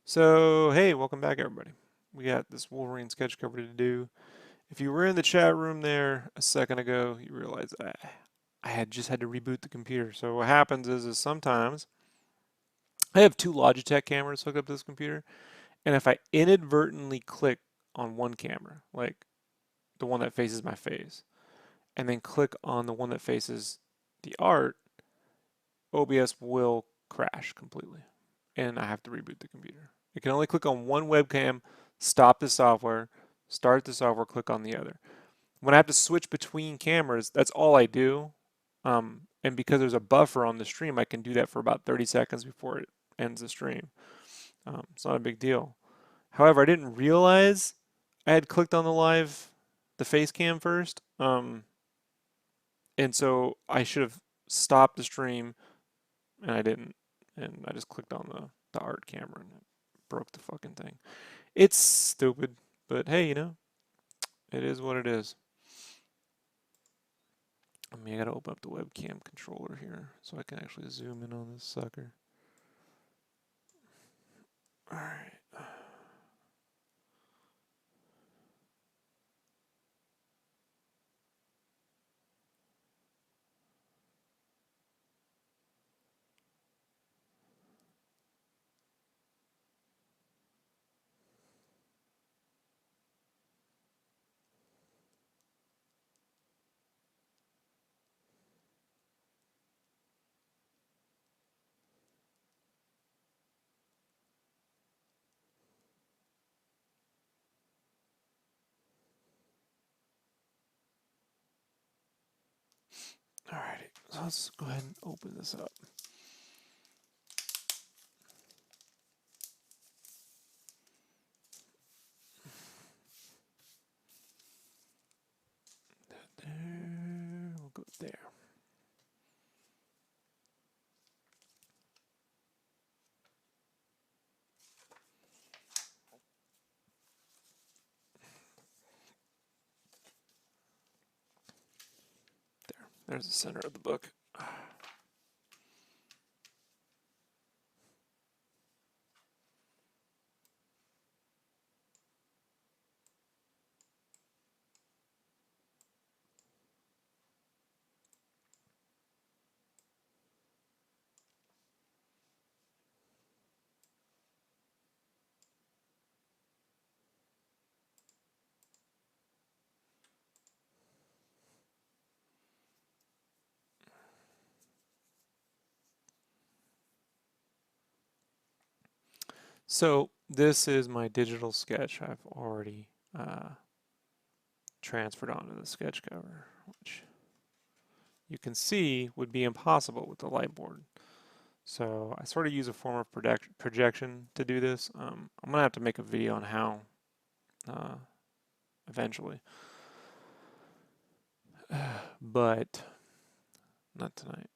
So, hey, welcome back, everybody. We got this Wolverine sketch cover to do. If you were in the chat room there a second ago, you realize I had just had to reboot the computer. So what happens is sometimes I have two Logitech cameras hooked up to this computer, and if I inadvertently click on one camera, like the one that faces my face, and then click on the one that faces the art, OBS will crash completely, and I have to reboot the computer. You can only click on one webcam, stop the software, start the software, click on the other. When I have to switch between cameras, that's all I do. And because there's a buffer on the stream, I can do that for about 30 seconds before it ends the stream. It's not a big deal. However, I didn't realize I had clicked on the face cam first. And so I should have stopped the stream, and I didn't. And I just clicked on the art camera, and it broke the fucking thing. It's stupid, but hey, it is what it is. I mean, I gotta open up the webcam controller here so I can actually zoom in on this sucker. Alright. Alrighty, so let's go ahead and open this up. There, we'll go there. There's the center of the book. So this is my digital sketch I've already transferred onto the sketch cover, which you can see would be impossible with the light board. So I sort of use a form of projection to do this. I'm gonna have to make a video on how eventually, but not tonight.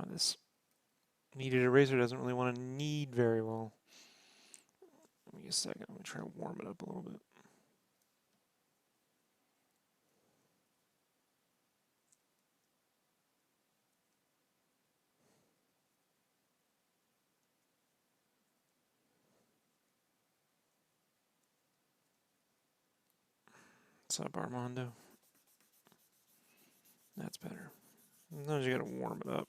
This kneaded eraser doesn't really want to knead very well. Give me a second. I'm going to try to warm it up a little bit. What's up, Armando? That's better. Sometimes you gotta warm it up.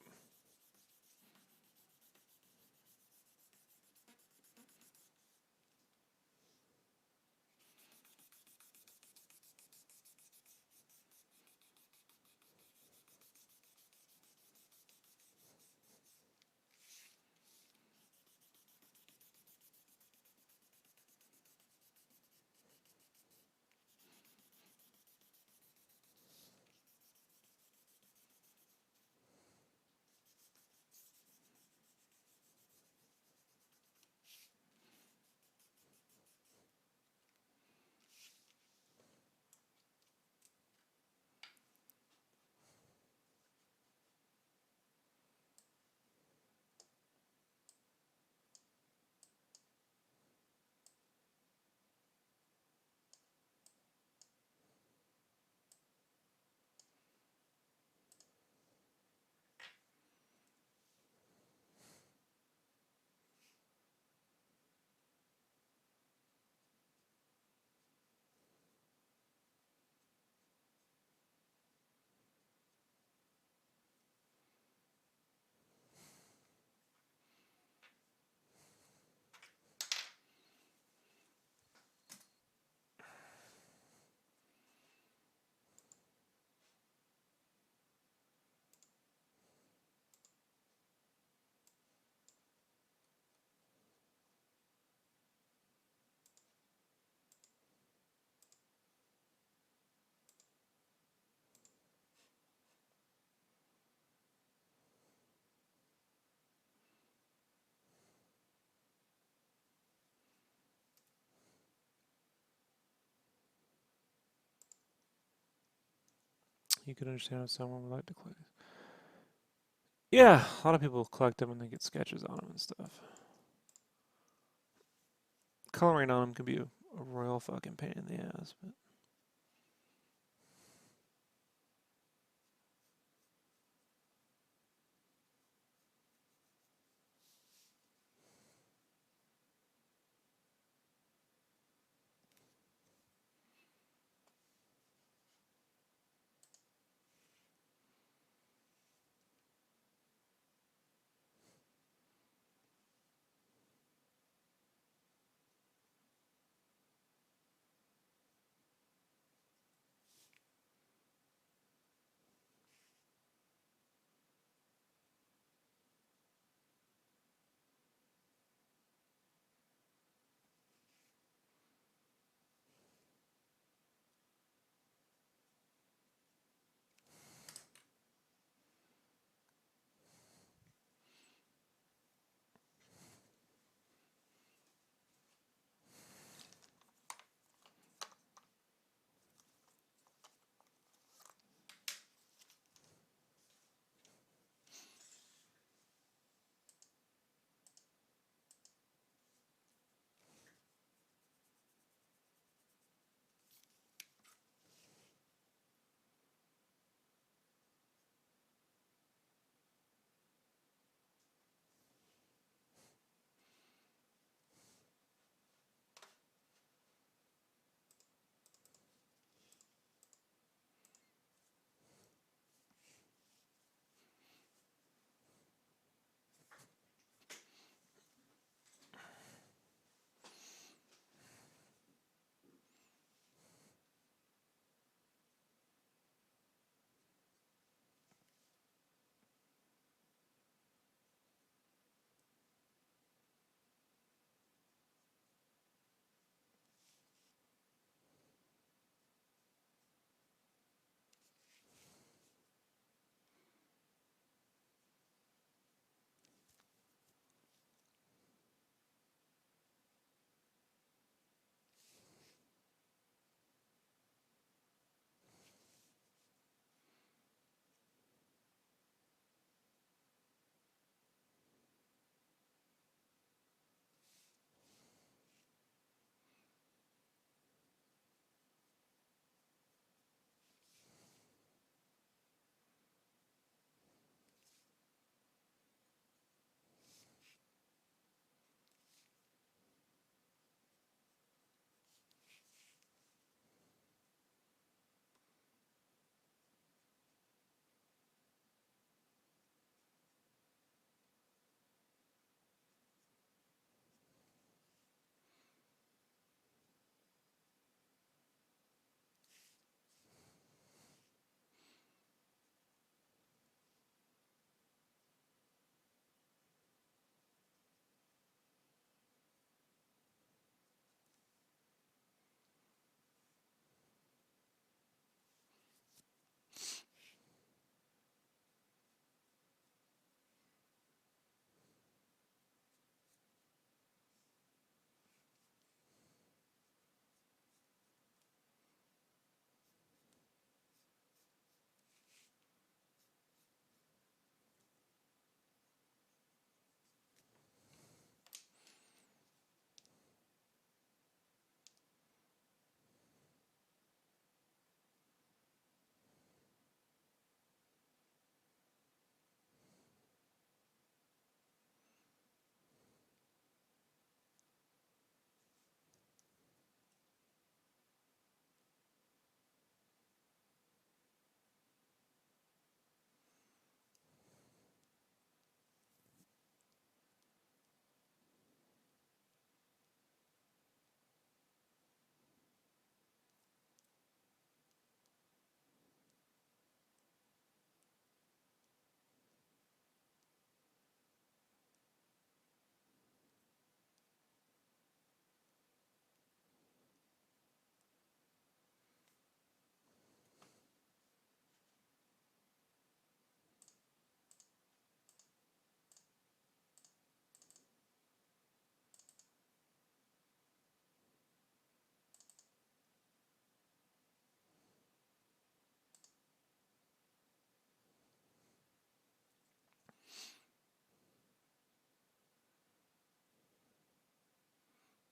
You could understand if someone would like to collect. Yeah, a lot of people collect them and they get sketches on them and stuff. Coloring on them can be a royal fucking pain in the ass, but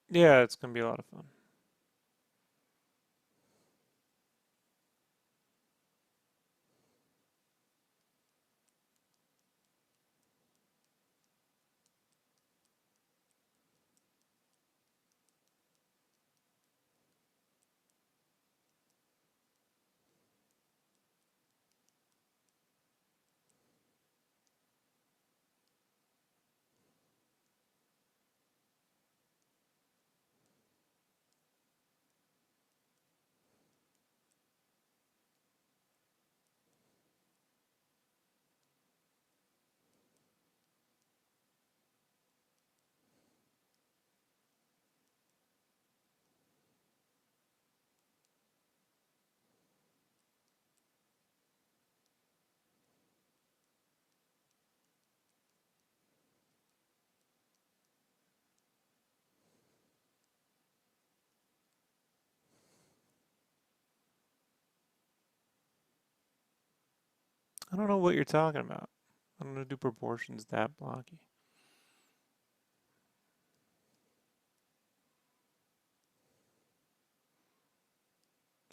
Yeah, it's gonna be a lot of fun. I don't know what you're talking about. I don't know do proportions that blocky.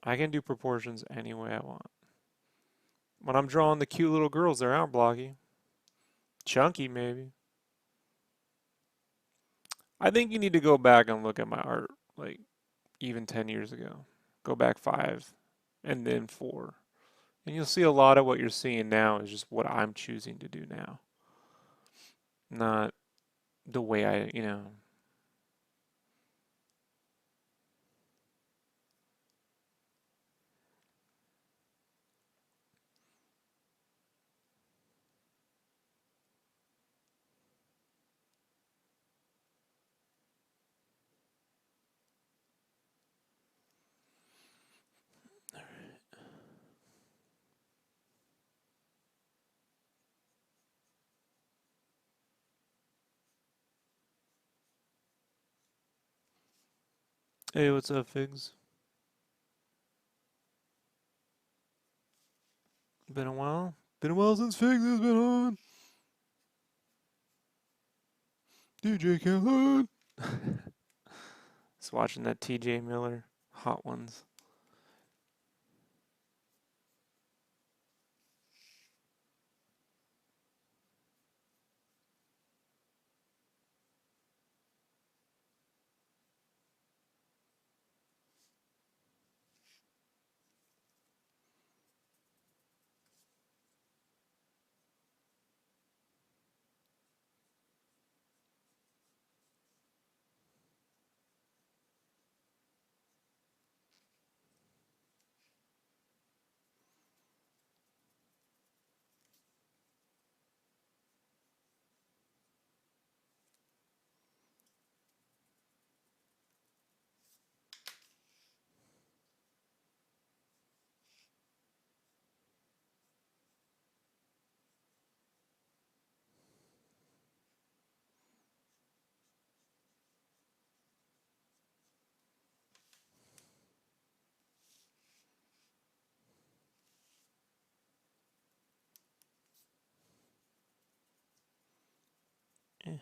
I can do proportions any way I want. When I'm drawing the cute little girls, they're out blocky. Chunky, maybe. I think you need to go back and look at my art, like even 10 years ago. Go back 5 and then 4. And you'll see a lot of what you're seeing now is just what I'm choosing to do now. Not the way I. Hey, what's up, Figs? Been a while? Been a while since Figs has been on. DJ Khaled. Just watching that TJ Miller Hot Ones. Eh.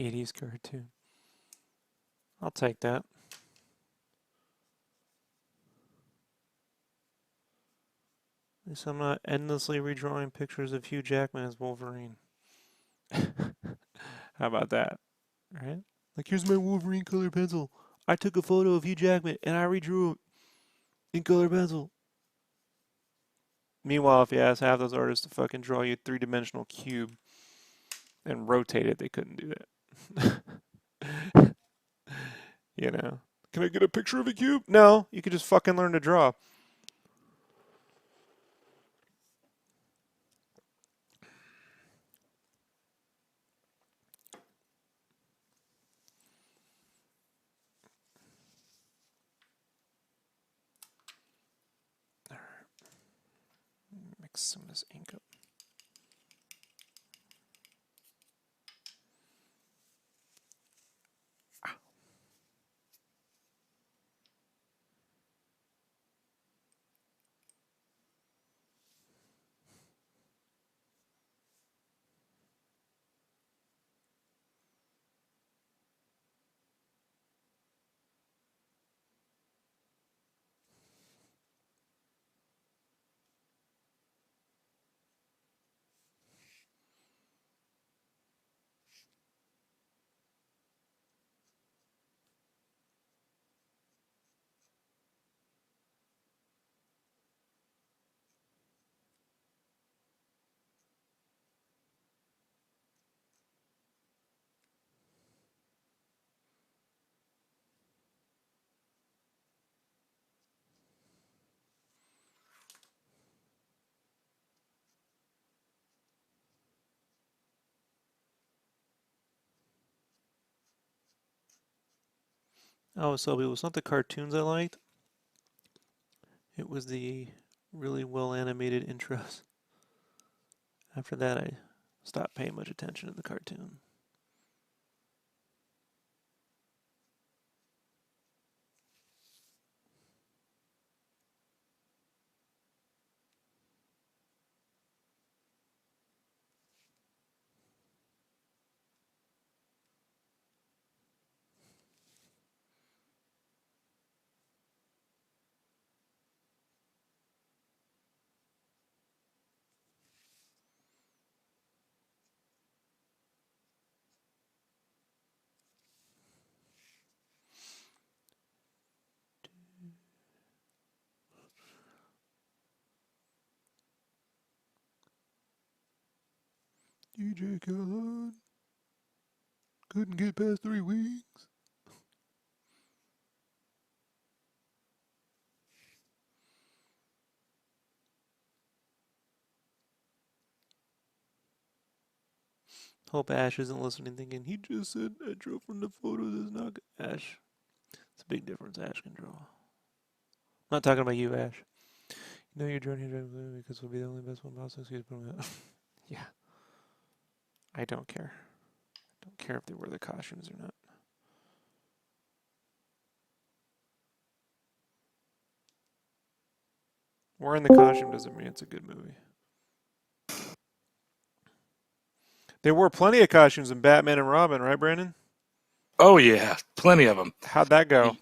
80s cartoon. I'll take that. At least I'm not endlessly redrawing pictures of Hugh Jackman as Wolverine. How about that? Right? Like, here's my Wolverine color pencil. I took a photo of Hugh Jackman and I redrew it in color pencil. Meanwhile, if you ask half those artists to fucking draw you a 3-dimensional cube and rotate it, they couldn't do that. You know, can I get a picture of a cube? No, you could just fucking learn to draw. All right, mix some of this ink up. Oh, so it was not the cartoons I liked. It was the really well animated intros. After that, I stopped paying much attention to the cartoon. DJ Khaled couldn't get past 3 weeks. Hope Ash isn't listening thinking, he just said I drew from the photos is not good. Ash. It's a big difference Ash can draw. I'm not talking about you, Ash. You know you're drawing here because it'll be the only best one possible. Yeah. I don't care. I don't care if they wear the costumes or not. Wearing the costume doesn't mean it's a good movie. There were plenty of costumes in Batman and Robin, right, Brandon? Oh yeah, plenty of them. How'd that go?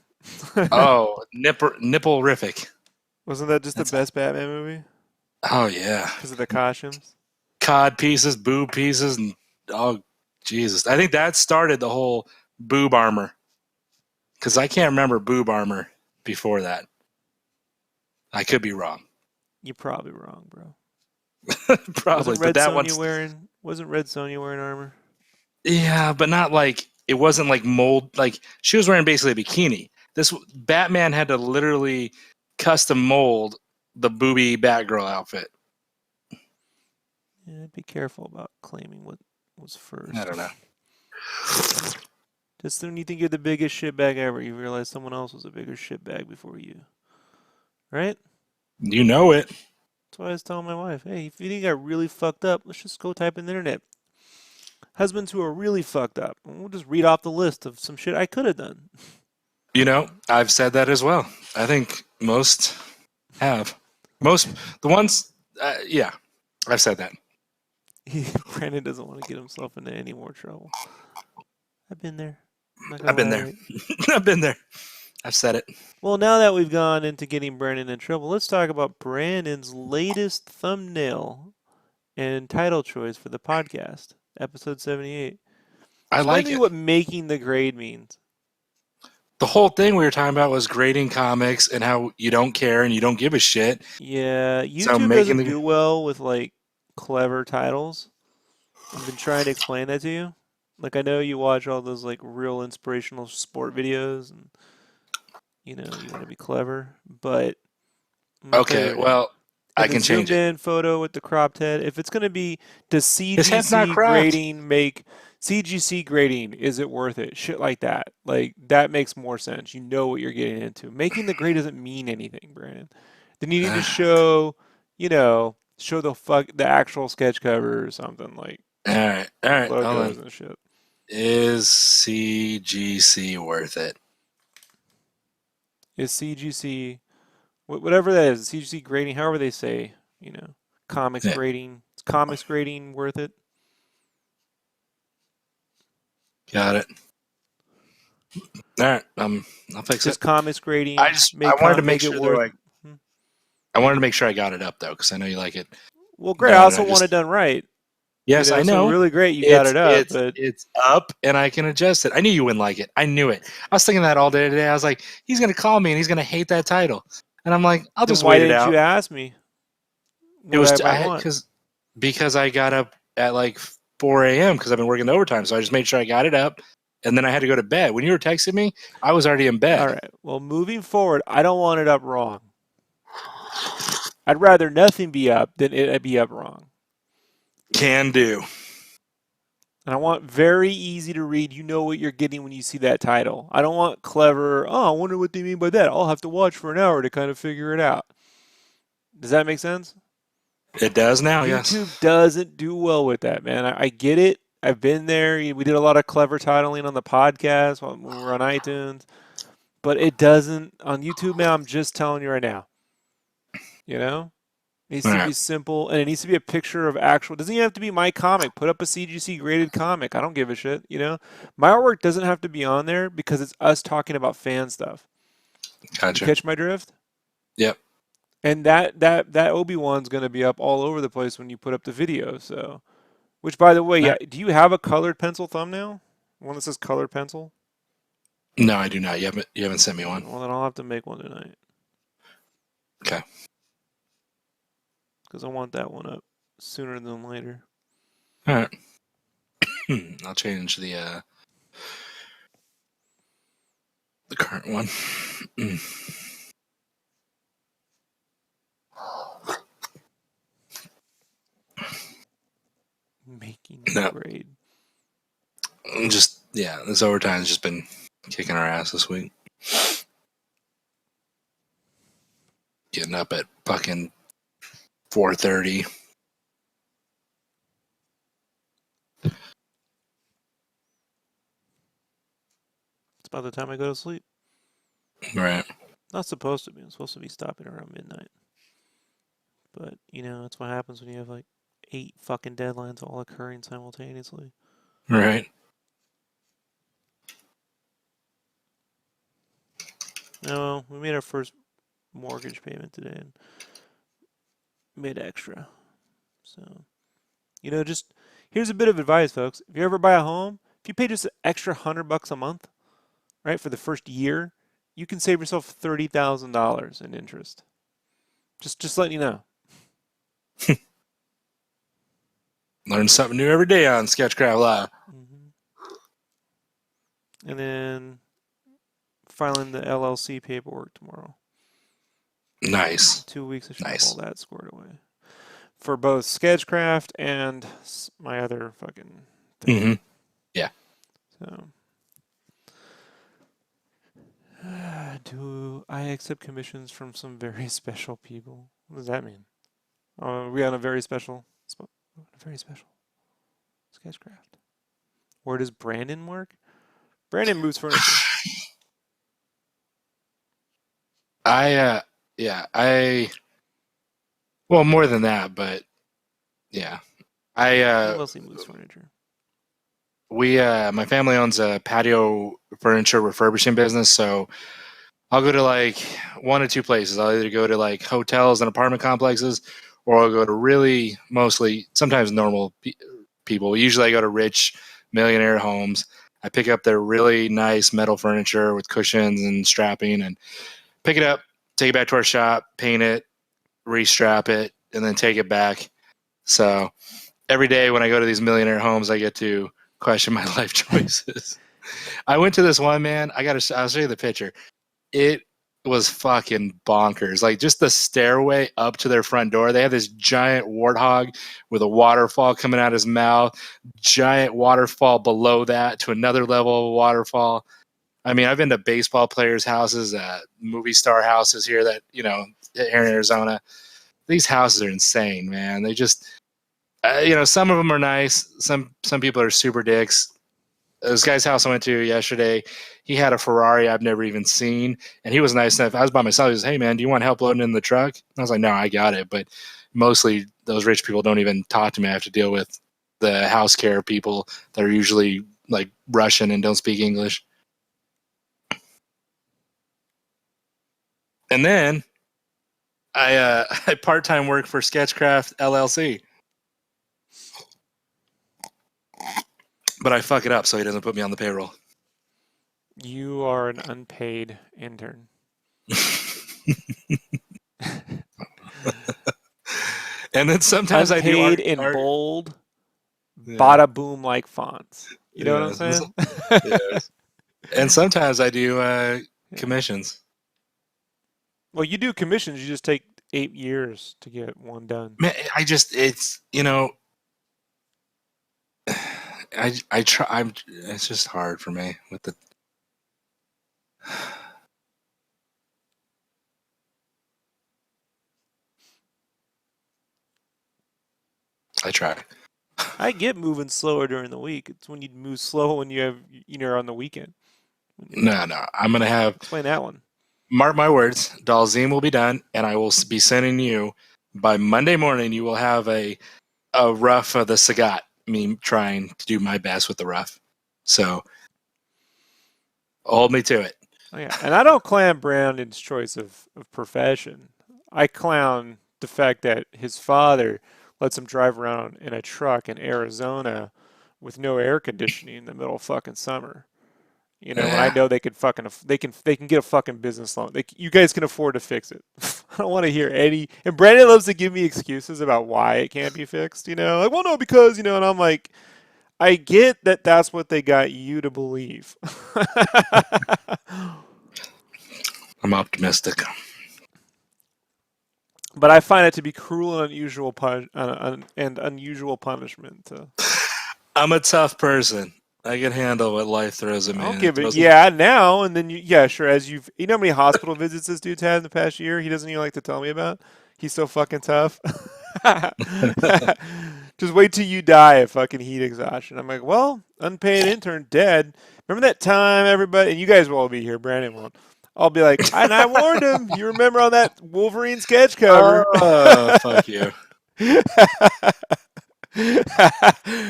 Oh, nipple-rific. Wasn't that just That's the best Batman movie? Oh yeah, Because of the costumes? cod pieces, boob pieces, and oh Jesus, I think that started the whole boob armor. Because I can't remember boob armor before that. I could be wrong. You're probably wrong, bro. Probably, Wasn't but Red that Sonja one's wearing armor? yeah, but not like it wasn't like mold. Like she was wearing basically a bikini. This Batman had to literally custom mold the booby Batgirl outfit. Yeah, be careful about claiming what was first. I don't know. Just when you think you're the biggest shitbag ever, you realize someone else was a bigger shitbag before you. Right? You know it. That's why I was telling my wife, hey, if you think I really fucked up, let's just go type in the internet. Husbands who are really fucked up. And we'll just read off the list of some shit I could have done. You know, I've said that as well. I think most have. Most, the ones, yeah, I've said that. Brandon doesn't want to get himself into any more trouble. I've been there. I've been there. I've been there. I've said it. Well, now that we've gone into getting Brandon in trouble, let's talk about Brandon's latest thumbnail and title choice for the podcast, episode 78. I Explain like to me it. what making the grade means. The whole thing we were talking about was grading comics and how you don't care and you don't give a shit. Yeah, So YouTube doesn't do well with like clever titles. I've been trying to explain that to you. Like I know you watch all those like real inspirational sport videos, and you want to be clever, but I'm gonna tell you Okay, right now. well, In I the can change zoomed it. in photo with the cropped head, if it's gonna be, does His head's not CGC cropped. grading make CGC grading? Is it worth it? Shit like that. Like that makes more sense. You know what you're getting into. Making the grade doesn't mean anything, Brandon. Then you need to show, show the actual sketch cover or something like All right, hold logos on. and shit. Is CGC worth it? Is CGC whatever that is, CGC grading, however they say, comics Yeah, grading, is comics grading worth it? got it. All right, I'll fix Does it. comics I grading just I wanted to make make it sure they're worth? like Hmm? I wanted to make sure I got it up though because I know you like it Well, great. I done. And also I want just it done right. yes, I So know really great you got it up, it's but it's up and I can adjust it. I knew you wouldn't like it. I knew it. I was thinking that all day today. I was like, he's gonna call me and he's gonna hate that title, and I'm like, I'll then just why wait it didn't you out. ask me It what was I might I want? because I got up at like 4 a.m. because I've been working overtime, so I just made sure I got it up, and then I had to go to bed. When you were texting me, I was already in All bed. right. Well, moving forward, I don't want it up wrong. I'd rather nothing be up than it be up wrong. Can do. And I want very easy to read. You know what you're getting when you see that title. I don't want clever, oh, I wonder what they mean by that. I'll have to watch for an hour to kind of figure it out. Does that make sense? It does now, yes. YouTube doesn't do well with that, man. I get it. I've been there. We did a lot of clever titling on the podcast when we were on iTunes, but it doesn't on YouTube, man. I'm just telling you right now. You know, it needs All to right. be simple, and it needs to be a picture of actual. Doesn't even have to be my comic. Put up a CGC graded comic. I don't give a shit. My artwork doesn't have to be on there because it's us talking about fan stuff. You Gotcha. catch my drift? Yep. And that Obi-Wan's gonna be up all over the place when you put up the video. So, which by the way, All yeah, right. do you have a colored pencil thumbnail? One that says colored pencil? No, I do not. You haven't sent me one. Well, then I'll have to make one tonight Okay. because I want that one up sooner than later. All right. I'll change the current one. Making the No, grade. just yeah. This overtime's just been kicking our ass this week. Getting up at fucking 4:30. It's about the time I go to sleep. Right. Not supposed to be. I'm supposed to be stopping around midnight. But that's what happens when you have like 8 fucking deadlines all occurring simultaneously. Right. No, we made our first mortgage payment today and made extra. So, just here's a bit of advice, folks. If you ever buy a home, if you pay just an extra $100 a month, right, for the first year, you can save yourself $30,000 in interest. Just letting you know. Learn something new every day on SketchCraft Live. Hmm. And then filing the LLC paperwork tomorrow. Nice. 2 weeks, I should have all Nice. that squared away. For both SketchCraft and my other fucking thing. Mm-hmm. Yeah. So, do I accept commissions from some very special people? What does that mean? Are we on a very special, SketchCraft? Where does Brandon work? Brandon moves furniture. Yeah, well, more than that, but yeah. He mostly moves furniture. My family owns a patio furniture refurbishing business, so I'll go to like one or two places. I'll either go to like hotels and apartment complexes, or I'll go to really mostly sometimes normal people. Usually I go to rich millionaire homes. I pick up their really nice metal furniture with cushions and strapping and pick it up, take it back to our shop, paint it, restrap it, and then take it back. So every day when I go to these millionaire homes, I get to question my life choices. I went to this one, man. I'll show you the picture. It was fucking bonkers. Like just the stairway up to their front door. They had this giant warthog with a waterfall coming out his mouth, giant waterfall below that to another level of waterfall. I mean, I've been to baseball players' houses, movie star houses here that, here in Arizona. These houses are insane, man. They just, some of them are nice. Some people are super dicks. This guy's house I went to yesterday, he had a Ferrari I've never even seen, and he was nice enough. I was by myself. He was, "Hey, man, do you want help loading in the truck?" I was like, "No, I got it." But mostly those rich people don't even talk to me. I have to deal with the house care people that are usually like Russian and don't speak English. And then I part-time work for SketchCraft LLC. But I fuck it up so he doesn't put me on the payroll. You are an unpaid intern. And then sometimes unpaid I do art in bold, yeah. bada boom like fonts. You know what I'm saying? Yes. And sometimes I do commissions. Well, you do commissions. You just take 8 years to get one done. Man, I try. It's just hard for me with the. I try. I get moving slower during the week. It's when you move slow when you're on the weekend. No. I'm gonna have. Explain that one. Mark my words. Dalzim will be done, and I will be sending you by Monday morning. You will have a rough of the Sagat. Me trying to do my best with the rough. So hold me to it. Oh, yeah. And I don't clown Brandon's choice of profession. I clown the fact that his father lets him drive around in a truck in Arizona with no air conditioning in the middle of fucking summer. And I know they can get a fucking business loan. You guys can afford to fix it. I don't want to hear any. And Brandon loves to give me excuses about why it can't be fixed. Like, well, no, because and I'm like, I get that that's what they got you to believe. I'm optimistic. But I find it to be cruel and unusual punishment. I'm a tough person. I can handle what life throws at me. I'll give it, yeah, now and then. Sure. As you know how many hospital visits this dude's had in the past year? He doesn't even like to tell me about. He's so fucking tough. Just wait till you die of fucking heat exhaustion. I'm like, well, unpaid intern dead. Remember that time, everybody? And you guys will all be here. Brandon won't. I'll be like, and I warned him. You remember on that Wolverine sketch cover? Oh, fuck you.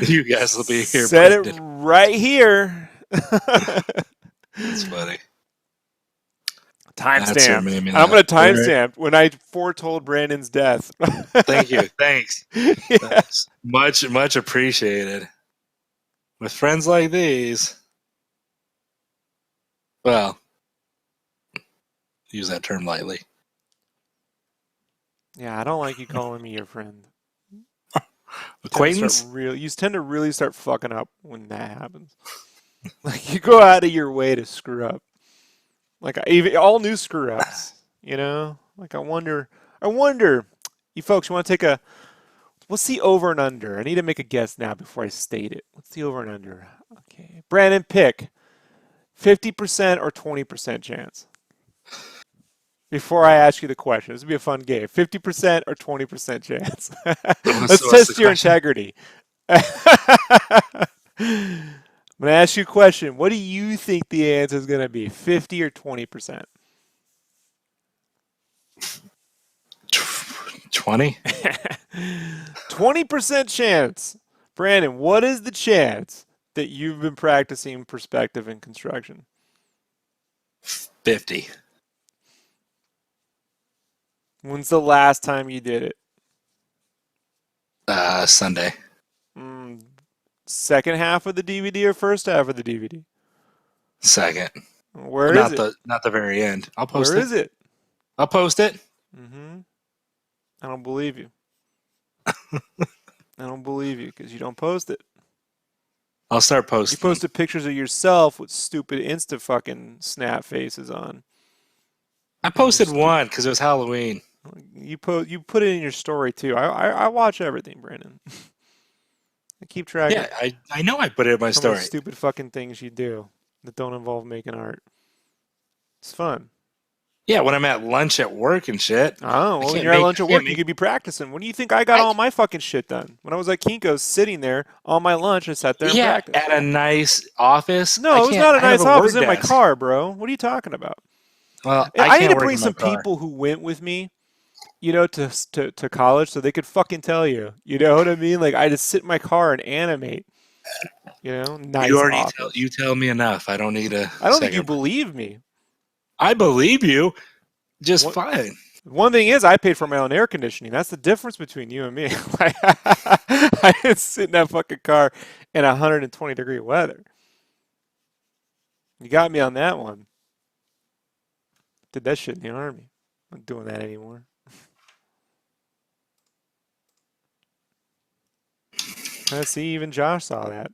You guys will be here. Said it right here. That's funny. Timestamp. I'm going to timestamp when I foretold Brandon's death. Thank you. Thanks. Thanks. Much appreciated. With friends like these, well, use that term lightly. Yeah, I don't like you calling me your friend. Acquaintance? You tend to really start fucking up when that happens. Like you go out of your way to screw up. Like even all new screw ups, Like I wonder. You folks, you want to take a? What's the over and under? I need to make a guess now before I state it. What's the over and under? Okay, Brandon, pick 50% or 20% chance. Before I ask you the question, this would be a fun game. 50% or 20% chance. Let's test your integrity. I'm going to ask you a question. What do you think the answer is going to be? 50 or 20%? 20? 20% chance. Brandon, what is the chance that you've been practicing perspective in construction? 50. When's the last time you did it? Sunday. Second half of the DVD or first half of the DVD? Second. Where is it? Not the very end. I'll post it. Where is it? I'll post it. I don't believe you. I don't believe you because you don't post it. I'll start You posting them. posted pictures of yourself with stupid Insta fucking snap faces on. I And your posted one because it was Halloween. you put it in your story too. I watch everything, Brandon. I keep track Yeah, of I know I put it in my some of the story. stupid fucking things you do that don't involve making art. It's fun. Yeah, when I'm at lunch at work and shit, Oh, I well, when can't you're at make lunch I at can't work, you make could be practicing. When do you think I got I all my fucking shit done? When I was at Kinko's sitting there on my lunch, I sat there and yeah, practiced. at a nice office. I No, it was can't not a I have nice a office work in my desk. car, bro. What are you talking about? Well, And I I need can't to work bring in my some car. people who went with me, to college so they could fucking tell you. You know what I mean? Like I just sit in my car and animate. You Nice already office. tell me enough. I don't need a I don't think you second. believe me. I believe you just What fine. One thing is, I paid for my own air conditioning. That's the difference between you and me. Like, I didn't sit in that fucking car in 120-degree weather. You got me on that one. Did that shit in the army. I'm not doing that anymore. I see, even Josh saw that.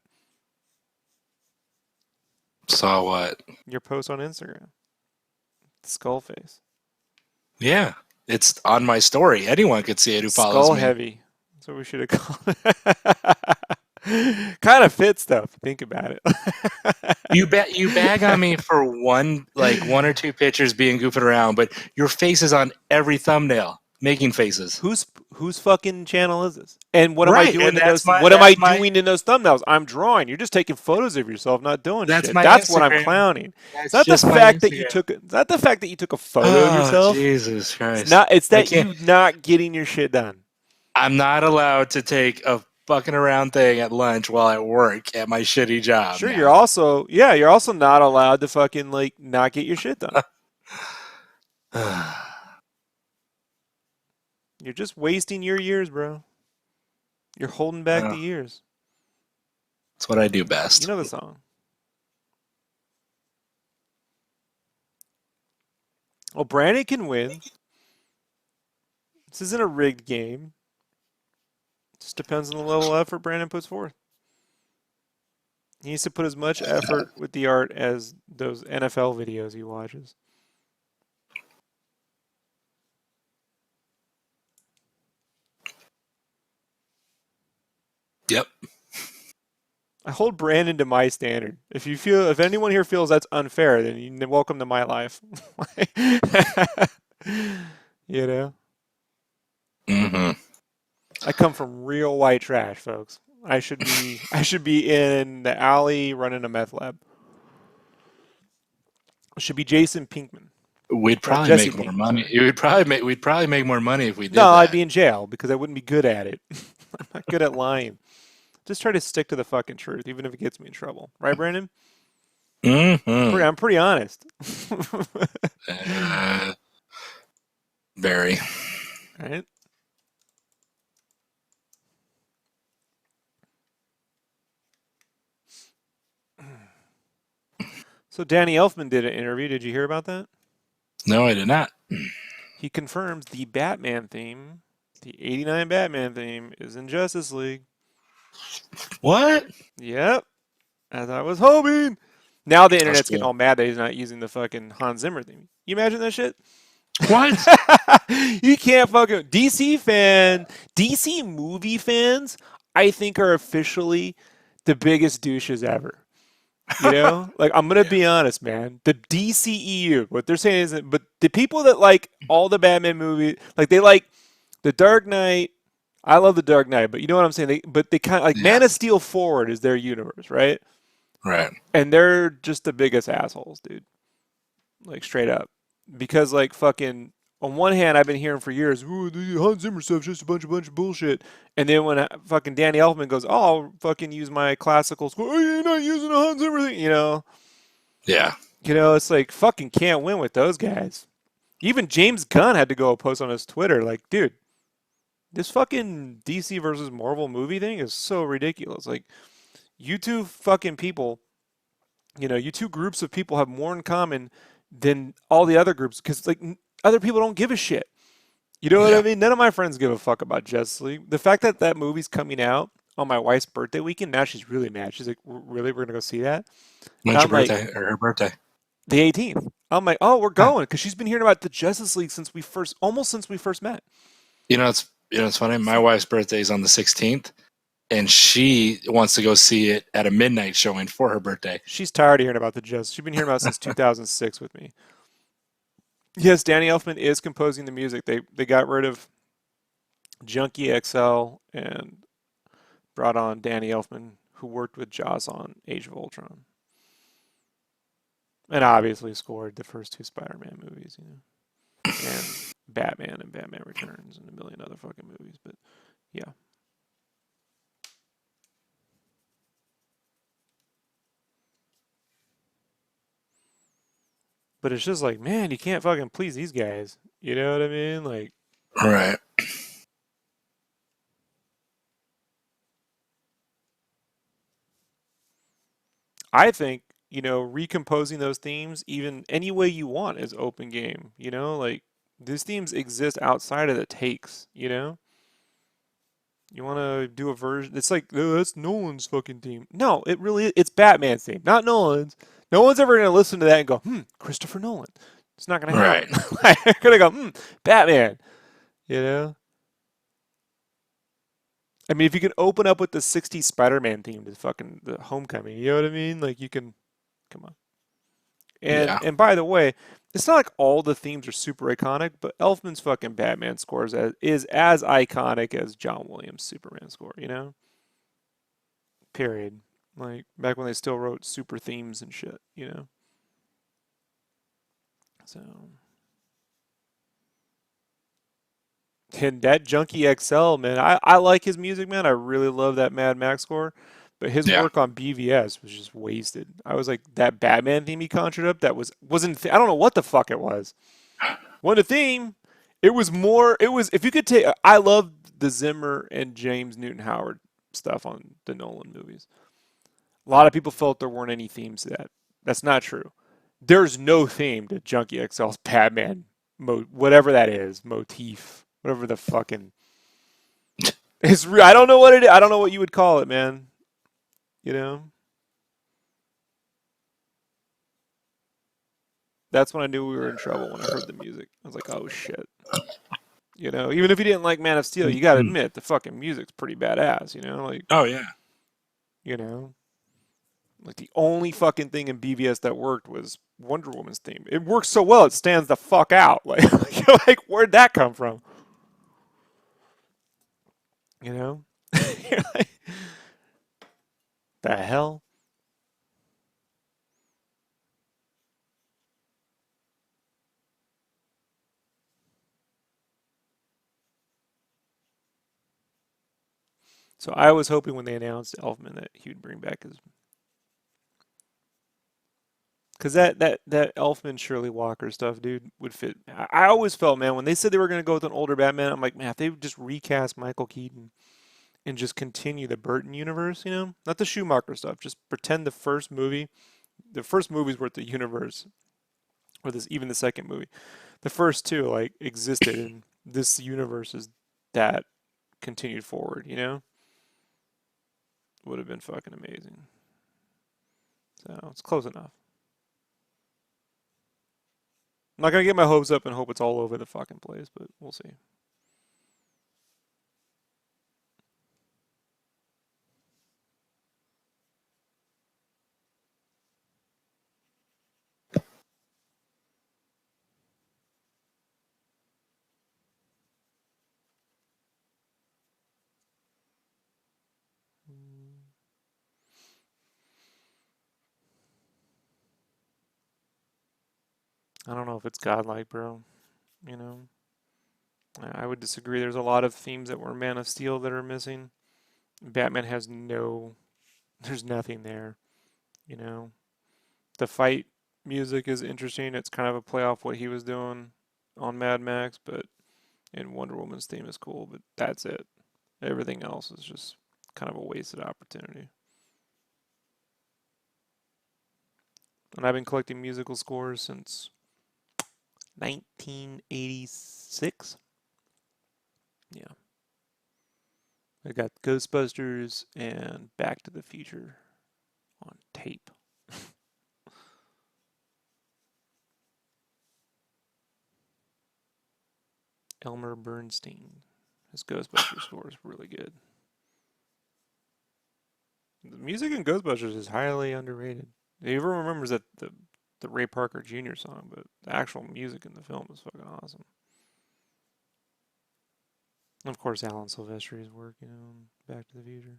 Saw what? Your post on Instagram. Skull face. Yeah, it's on my story. Anyone could see it who follows Skull me. heavy. That's what we should have called it. Kind of fits though, if you think about You bag on me for one or two pictures being goofing around, but your face is on every thumbnail making faces. Whose whose fucking channel is this? And what am I Right, doing and in those? What am I that's my doing in those thumbnails? I'm drawing. You're just taking photos of yourself, not doing that's shit. my That's what I'm Instagram. clowning. It's That's not the just my fact that you Instagram. took. It's not the fact that you took a photo of Oh, yourself. Jesus It's Christ. not. It's I that can't you not getting your shit done. I'm not allowed to take a fucking around thing at lunch while at work at my shitty job Sure, you're now. also you're also not allowed to fucking like not get your shit done. That's You're just wasting your years, bro. You're holding back the years. what I do You best. know the song. Well, Brandon can win. This isn't a rigged game. It just depends on the level of effort Brandon puts forth. He needs to put as much effort with the art as those NFL videos he watches. Yep. I hold Brandon to my standard. If anyone here feels that's unfair, then welcome to my life. you know, Hmm. I come from real white trash, folks. I should be in the alley running a meth lab. I should be Jason Pinkman. We'd probably Jesse make more Pinkman, money. sorry. We'd probably make more money if we No, did I'd that. be in jail because I wouldn't be good at it. I'm not good at lying. Just try to stick to the fucking truth, even if it gets me in trouble. Right, Brandon? Hmm. I'm pretty honest. Uh, very. Right? So Danny Elfman did an interview. Did you hear about that? No, I did not. He confirms the Batman theme, the '89 Batman theme, is in Justice League. What? Yep, as I was hoping. Now the That's internet's getting cool. all mad that he's not using the fucking Hans Zimmer theme. You imagine that shit? What? You can't fucking DC movie fans, I think are officially the biggest douches ever. Like I'm gonna Yeah. be honest, man. The DCEU, what they're saying isn't, but the people that like all the Batman movies, like they like the Dark Knight. I love the Dark Knight, but you know what I'm saying. But they kind of like Yeah. Man of Steel forward is their universe, right? Right. And they're just the biggest assholes, dude. Like straight up, because like fucking. On one hand, I've been hearing for years, "Ooh, the Hans Zimmer stuff's just a bunch of bullshit." And then when fucking Danny Elfman goes, "Oh, I'll fucking use my classical score," "Oh, you're not using a Hans Zimmer thing," Yeah. It's like fucking can't win with those guys. Even James Gunn had to go post on his Twitter, like, dude, this fucking DC versus Marvel movie thing is so ridiculous. Like, you two fucking people, you two groups of people have more in common than all the other groups because, like, other people don't give a shit. You know what I Yeah. mean? None of my friends give a fuck about Justice League. The fact that that movie's coming out, on my wife's birthday weekend. Now she's really mad. She's like, "Really, we're gonna go see that?" And When's your I'm like, birthday or her birthday? "The 18th." I'm like, "Oh, we're Huh. going," because she's been hearing about the Justice League since we first met. It's funny. My wife's birthday is on the 16th, and she wants to go see it at a midnight showing for her birthday. She's tired of hearing about the Justice. She's been hearing about it since 2006 with me. Yes, Danny Elfman is composing the music. They got rid of Junkie XL and brought on Danny Elfman, who worked with Joss on Age of Ultron, and obviously scored the first two Spider-Man movies, and Batman and Batman Returns and a million other fucking movies. But yeah, but it's just like, man, you can't fucking please these guys. You know what I mean? Like, Right. I think, recomposing those themes even any way you want is open game. Like these themes exist outside of the takes. You want to do a version? It's like, oh, that's Nolan's fucking theme. No, it really it's Batman's theme, not Nolan's. No one's ever gonna listen to that and go, Christopher Nolan. It's not gonna Right. happen. They're gonna go, Batman. You know. I mean, if you can open up with the '60s Spider-Man theme to fucking the Homecoming, you know what I mean? Like you can, come on. And Yeah. and by the way, it's not like all the themes are super iconic, but Elfman's fucking Batman scores is as iconic as John Williams' Superman score. Period. Like back when they still wrote super themes and shit. So, and that Junkie XL, man, I like his music, man. I really love that Mad Max score. But his Yeah. work on BVS was just wasted. I was like, that Batman theme he conjured up, wasn't, I don't know what the fuck it was. Wasn't a theme. If you could take, I love the Zimmer and James Newton Howard stuff on the Nolan movies. A lot of people felt there weren't any themes to that. That's not true. There's no theme to Junkie XL's Batman, whatever that is, motif, whatever the fucking. I don't know what it is. I don't know what you would call it, man. You know? That's when I knew we were in trouble when I heard the music. I was like, oh shit. Even if you didn't like Man of Steel, you gotta Mhm. admit the fucking music's pretty badass, Like, Oh yeah. you know? Like the only fucking thing in BVS that worked was Wonder Woman's theme. It works so well, it stands the fuck out. Like, like where'd that come from? You know? You're like, the hell? So I was hoping when they announced Elfman that he would bring back his, because that Elfman Shirley Walker stuff, dude, would fit. I always felt, man, when they said they were gonna go with an older Batman, I'm like, man, if they would just recast Michael Keaton and just continue the Burton universe, not the Schumacher stuff, just pretend the first movies were the universe, or this even the second movie, the first two like existed, and this universe is that continued forward, would have been fucking amazing. So it's close enough. I'm not gonna get my hopes up and hope it's all over the fucking place, but we'll see. I don't know if it's godlike, bro. You know, I would disagree. There's a lot of themes that were Man of Steel that are missing. Batman has no, there's nothing there. You know, the fight music is interesting. It's kind of a play off what he was doing on Mad Max, but and Wonder Woman's theme is cool, but that's it. Everything else is just kind of a wasted opportunity. And I've been collecting musical scores since 1986. Yeah. I got Ghostbusters and Back to the Future on tape. Elmer Bernstein. His Ghostbusters score is really good. The music in Ghostbusters is highly underrated. Everyone remembers that the Ray Parker Jr. song, but the actual music in the film is fucking awesome. And of course, Alan Silvestri's work, in Back to the Future.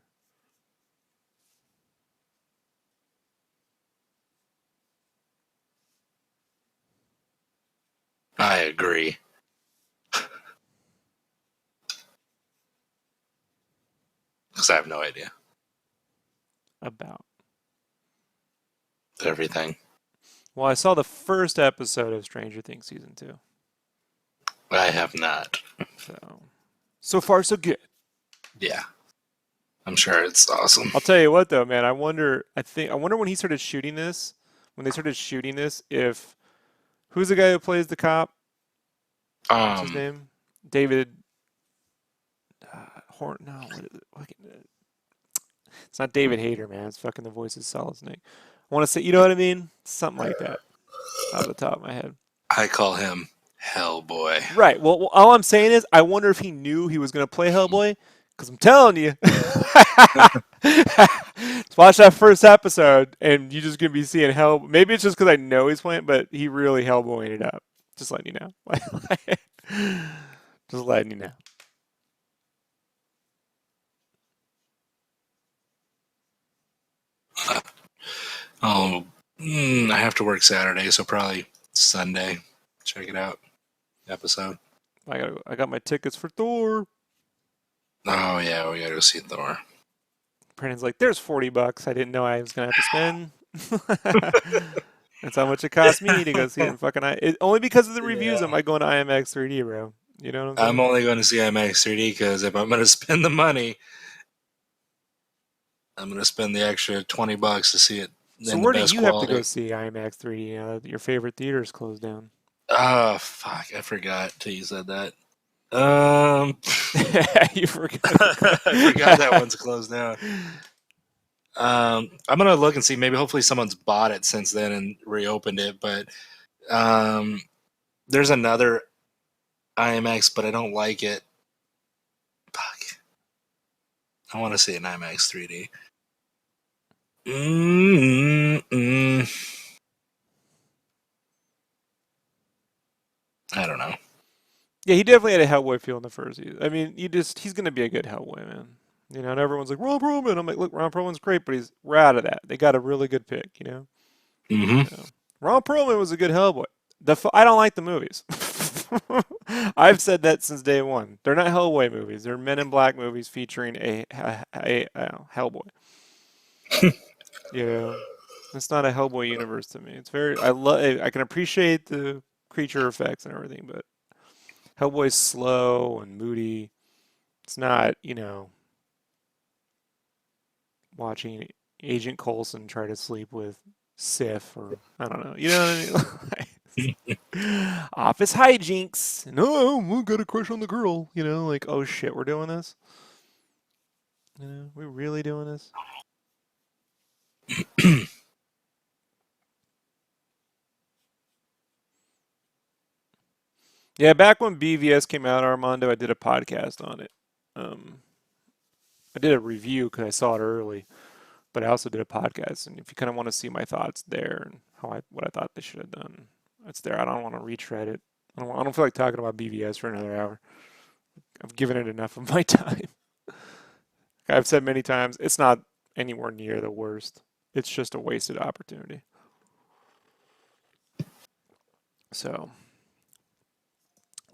I agree. Because I have no idea. About. Everything. Well, I saw the first episode of Stranger Things season 2. I have not. So far so good. Yeah. I'm sure it's awesome. I'll tell you what though, man. I wonder when he started shooting this, when they started shooting this, if who's the guy who plays the cop? What's his name? David Horn. No, what is it? It's not David Hayter, man. It's fucking the voice of Solid Snake. I want to say, you know what I mean? Something like that, off the top of my head. I call him Hellboy. Right. Well, all I'm saying is, I wonder if he knew he was going to play Hellboy. Because I'm telling you, just watch that first episode, and you're just going to be seeing Hell. Maybe it's just because I know he's playing, but he really Hellboying it up. Just letting you know. Just letting you know. I have to work Saturday, so probably Sunday. Check it out. Episode. I got my tickets for Thor. Oh yeah, we gotta go see Thor. Brandon's like, "There's $40. I didn't know I was gonna have to spend." That's how much it cost me to go see it in fucking only because of the reviews. Yeah. Am I going to IMAX 3D, bro? You know what I'm saying? I'm only going to see IMAX 3D because if I'm going to spend the money, I'm going to spend the extra $20 to see it. So where do you have to go see IMAX 3D now that your favorite theater's closed down? Oh fuck! I forgot till you said that. You forgot. I forgot that one's closed down. I'm gonna look and see. Maybe hopefully someone's bought it since then and reopened it. But there's another IMAX, but I don't like it. Fuck! I want to see an IMAX 3D. I don't know. Yeah, he definitely had a Hellboy feel in the first season. I mean, he's gonna be a good Hellboy, man. And everyone's like, Ron Perlman. I'm like, look, Ron Perlman's great, but we're out of that. They got a really good pick, Mm-hmm. Ron Perlman was a good Hellboy. I don't like the movies. I've said that since day one. They're not Hellboy movies. They're Men in Black movies featuring a Hellboy. It's not a Hellboy universe to me. It's very I can appreciate the creature effects and everything, but Hellboy's slow and moody. It's not, watching Agent Coulson try to sleep with Sif or I don't know. You know what I mean? Office hijinks. No, we got a crush on the girl. Like, oh shit, we're doing this. We're really doing this. Yeah, back when BVS came out, Armando, I did a podcast on it. I did a review because I saw it early, but I also did a podcast. And if you kind of want to see my thoughts there and what I thought they should have done, it's there. I don't want to retread it. I don't feel like talking about BVS for another hour. I've given it enough of my time. I've said many times, it's not anywhere near the worst. It's just a wasted opportunity. So,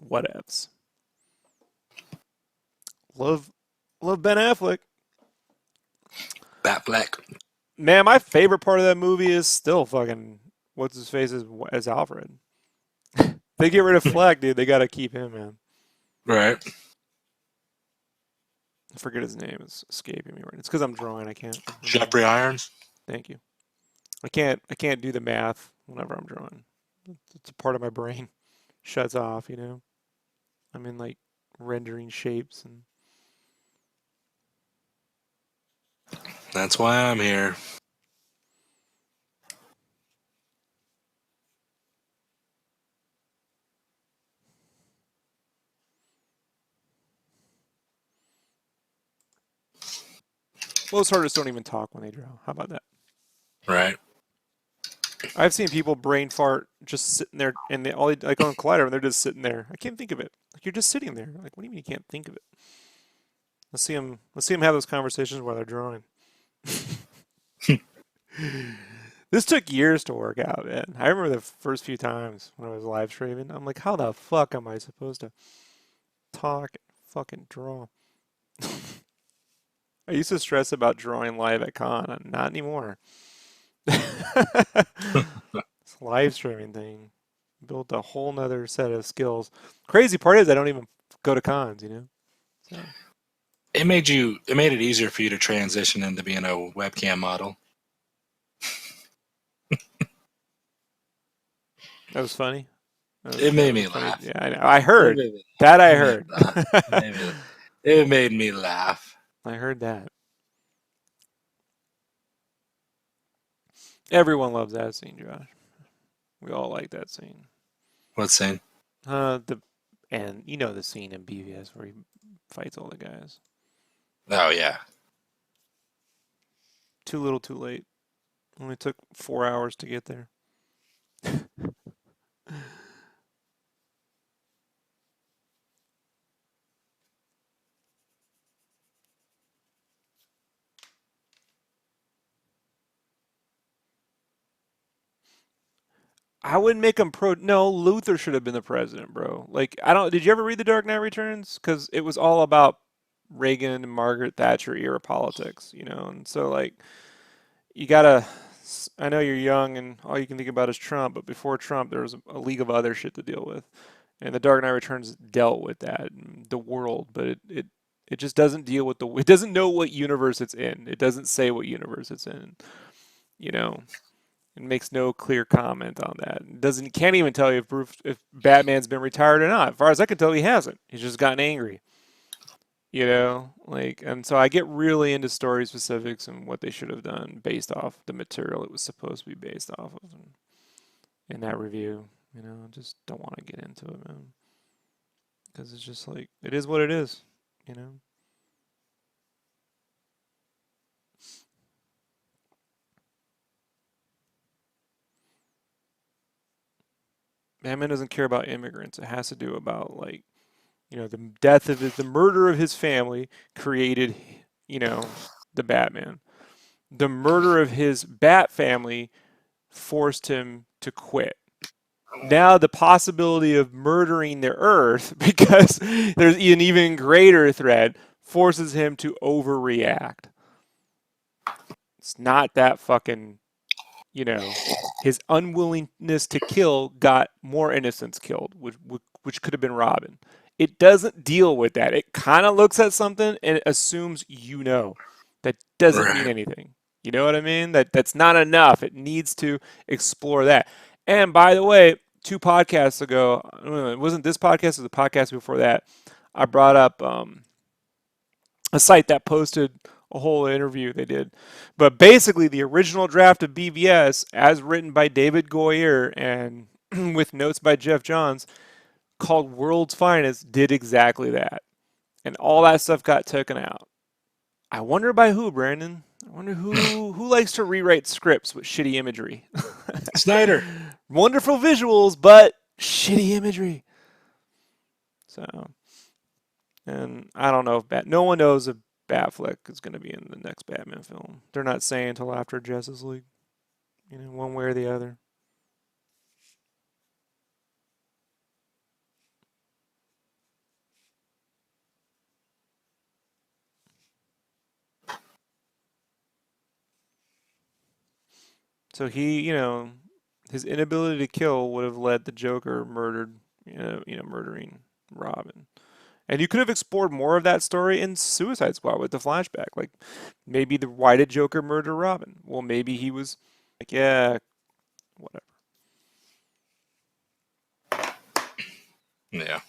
whatevs. Love Ben Affleck. Bat Black. Man, my favorite part of that movie is still fucking what's his face as Alfred. They get rid of Fleck, dude. They gotta keep him, man. Right. I forget his name. It's escaping me right. It's because I'm drawing. I can't. Jeffrey Irons. Thank you. I can't do the math whenever I'm drawing. It's a part of my brain shuts off. I'm in like rendering shapes and That's why I'm here. Most artists don't even talk when they draw. How about that? Right. I've seen people brain fart just sitting there, and they all like on Collider, and they're just sitting there. I can't think of it. Like you're just sitting there. Like what do you mean you can't think of it? Let's see them. Let's see them have those conversations while they're drawing. This took years to work out, man. I remember the first few times when I was live streaming. I'm like, how the fuck am I supposed to talk and fucking draw? I used to stress about drawing live at con. Not anymore. This live streaming thing built a whole nother set of skills. Crazy part is I don't even go to cons, you know? So It made it easier for you to transition into being a webcam model. that was funny. It made That was me a funny. laugh. Yeah, I know. I heard. It made, That I it made heard. me laugh. It made me laugh. I heard that. Everyone loves that scene, Josh. We all like that scene. What scene? The and you know the scene in BVS where he fights all the guys. Oh yeah. Too little, too late. Only took 4 hours to get there. I wouldn't make him pro. No, Luther should have been the president, bro. Like, I don't. Did you ever read The Dark Knight Returns? Because it was all about Reagan and Margaret Thatcher era politics, you know. And so, like, you gotta. I know you're young and all you can think about is Trump, but before Trump, there was a league of other shit to deal with, and The Dark Knight Returns dealt with that, and the world, but it just doesn't deal with the. It doesn't know what universe it's in. It doesn't say what universe it's in. You know. It makes no clear comment on that. It doesn't can't even tell you if Batman's been retired or not. As far as I can tell, he hasn't. He's just gotten angry. You know, like, and so I get really into story specifics and what they should have done based off the material it was supposed to be based off of in that review. You know, I just don't want to get into it, man, because it's just like it is what it is. You know. Batman doesn't care about immigrants. It has to do about like the death of the murder of his family created, the Batman. The murder of his Bat family forced him to quit. Now the possibility of murdering the Earth because there's an even greater threat forces him to overreact. It's not that fucking, his unwillingness to kill got more innocents killed, which could have been Robin. It doesn't deal with that. It kind of looks at something and it assumes you know. That doesn't mean Right. anything. You know what I mean? That's not enough. It needs to explore that. And by the way, 2 podcasts ago, it wasn't this podcast, it was the podcast before that, I brought up a site that posted a whole interview they did. But basically, the original draft of BVS, as written by David Goyer and with notes by Jeff Johns, called World's Finest, did exactly that. And all that stuff got taken out. I wonder by who, Brandon? I wonder who likes to rewrite scripts with shitty imagery. Snyder. Wonderful visuals, but shitty imagery. So, and I don't know if no one knows if Batfleck is going to be in the next Batman film. They're not saying until after Justice League, one way or the other. So he, his inability to kill would have led the Joker murdering Robin. And you could have explored more of that story in Suicide Squad with the flashback. Like, maybe why did Joker murder Robin? Well, maybe he was like, yeah, whatever. Yeah.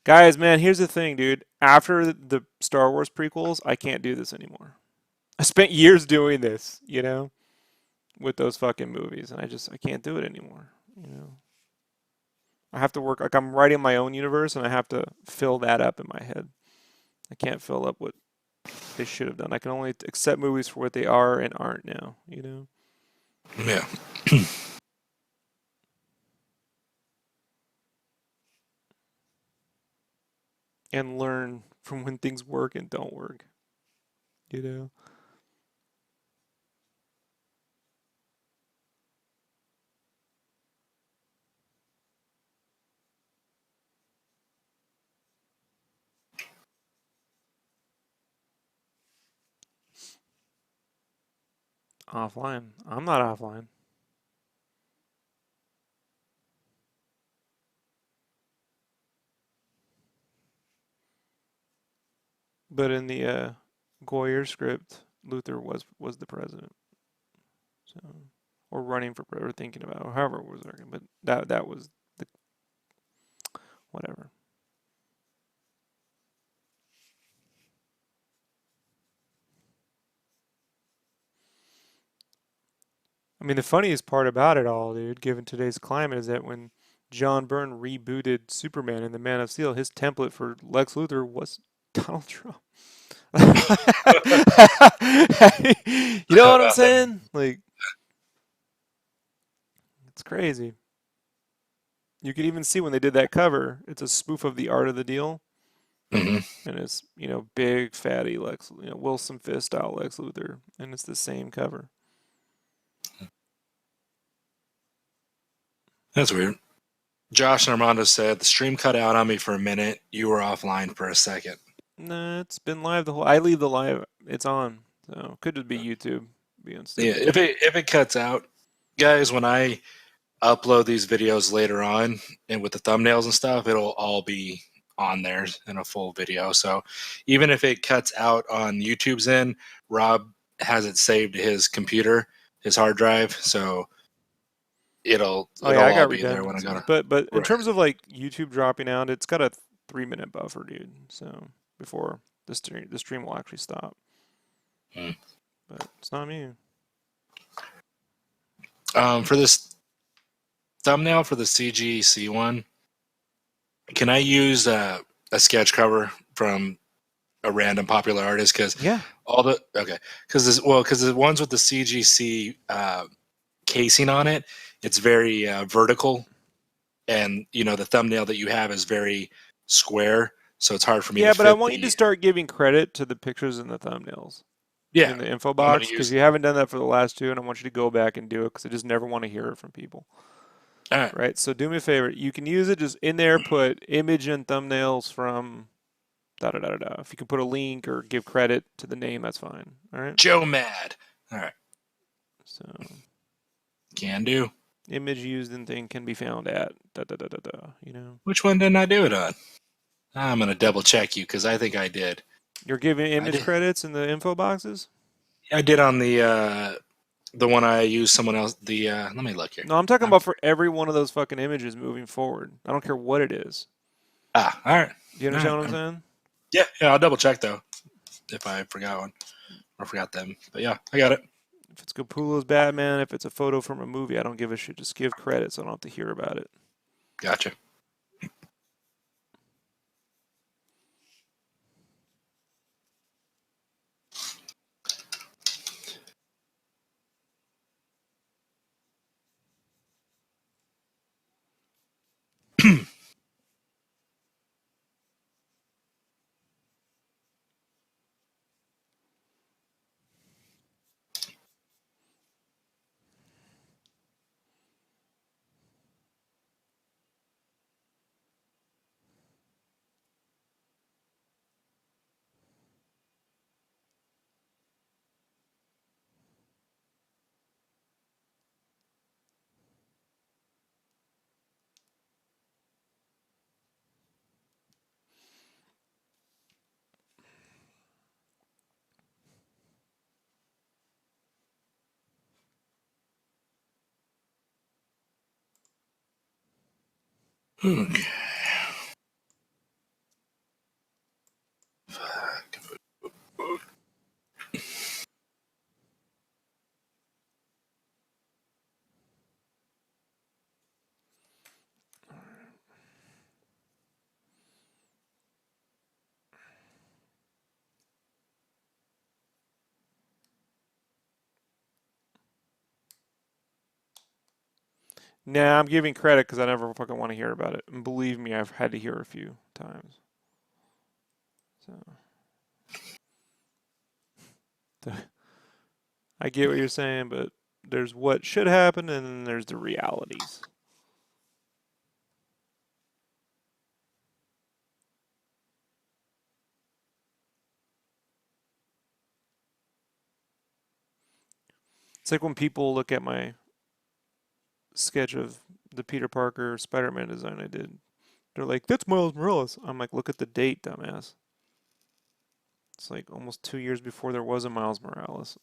Guys, man, here's the thing, dude. After the Star Wars prequels, I can't do this anymore. I spent years doing this, with those fucking movies, and I can't do it anymore. You know, I have to work like I'm writing my own universe, and I have to fill that up in my head. I can't fill up what they should have done. I can only accept movies for what they are and aren't now. Yeah. And learn from when things work and don't work. You know. Offline. I'm not offline. But in the Goyer script, Luther was the president. So, or running for or thinking about, or however it was working. But that was the whatever. I mean, the funniest part about it all, dude, given today's climate, is that when John Byrne rebooted Superman and the Man of Steel, his template for Lex Luthor was Donald Trump. You know what I'm saying? Like, it's crazy. You could even see when they did that cover, it's a spoof of the Art of the Deal, Hmm. and it's big fatty Lex, Wilson Fisk style Lex Luthor, and it's the same cover. That's weird. Josh and Armando said the stream cut out on me for a minute. You were offline for a second. Nah, it's been live the whole. I leave the live. It's on, so could just be YouTube being Yeah, stupid. if it cuts out, guys, when I upload these videos later on and with the thumbnails and stuff, it'll all be on there in a full video. So even if it cuts out on YouTube's end, Rob has it saved to his computer, his hard drive. So it'll Oh yeah, it'll I all got be there when I go redundancies, to but in right. terms of like YouTube dropping out, it's got a 3 minute buffer, dude. So before the stream will actually stop. Mm. But it's not me. For this thumbnail for the CGC one, can I use a sketch cover from a random popular artist? Because Yeah. all the okay, because the ones with the CGC casing on it, it's very vertical, and the thumbnail that you have is very square, so it's hard for me to Yeah, but I fit want you to the. start giving credit to the pictures and the thumbnails Yeah, in the info I'm gonna box because use. you haven't done that for the last two, and I want you to go back and do it because I just never want to hear it from people. All right, Right? So do me a favor. You can use it just in there, put image and thumbnails from da da da da da. If you can put a link or give credit to the name, that's fine. All right. Joe Mad. All right, So can do. image used in thing can be found at da da da da da. Which one didn't I do it on? I'm gonna double check you because I think I did. You're giving I image did. credits in the info boxes? I did on the one I used someone else. The let me look here. No, I'm talking Um, about for every one of those fucking images moving forward. I don't care what it is. all right, Do you all right. understand what I'm saying? Yeah. I'll double check though if I forgot one or forgot them. But yeah, I got it. If it's Capullo's Batman, if it's a photo from a movie, I don't give a shit. Just give credit so I don't have to hear about it. Gotcha. Okay. Nah, I'm giving credit because I never fucking want to hear about it. And believe me, I've had to hear a few times. So I get what you're saying, but there's what should happen and then there's the realities. It's like when people look at my sketch of the Peter Parker Spider-Man design I did. They're like, "That's Miles Morales." I'm like, "Look at the date, dumbass." It's like almost 2 years before there was a Miles Morales.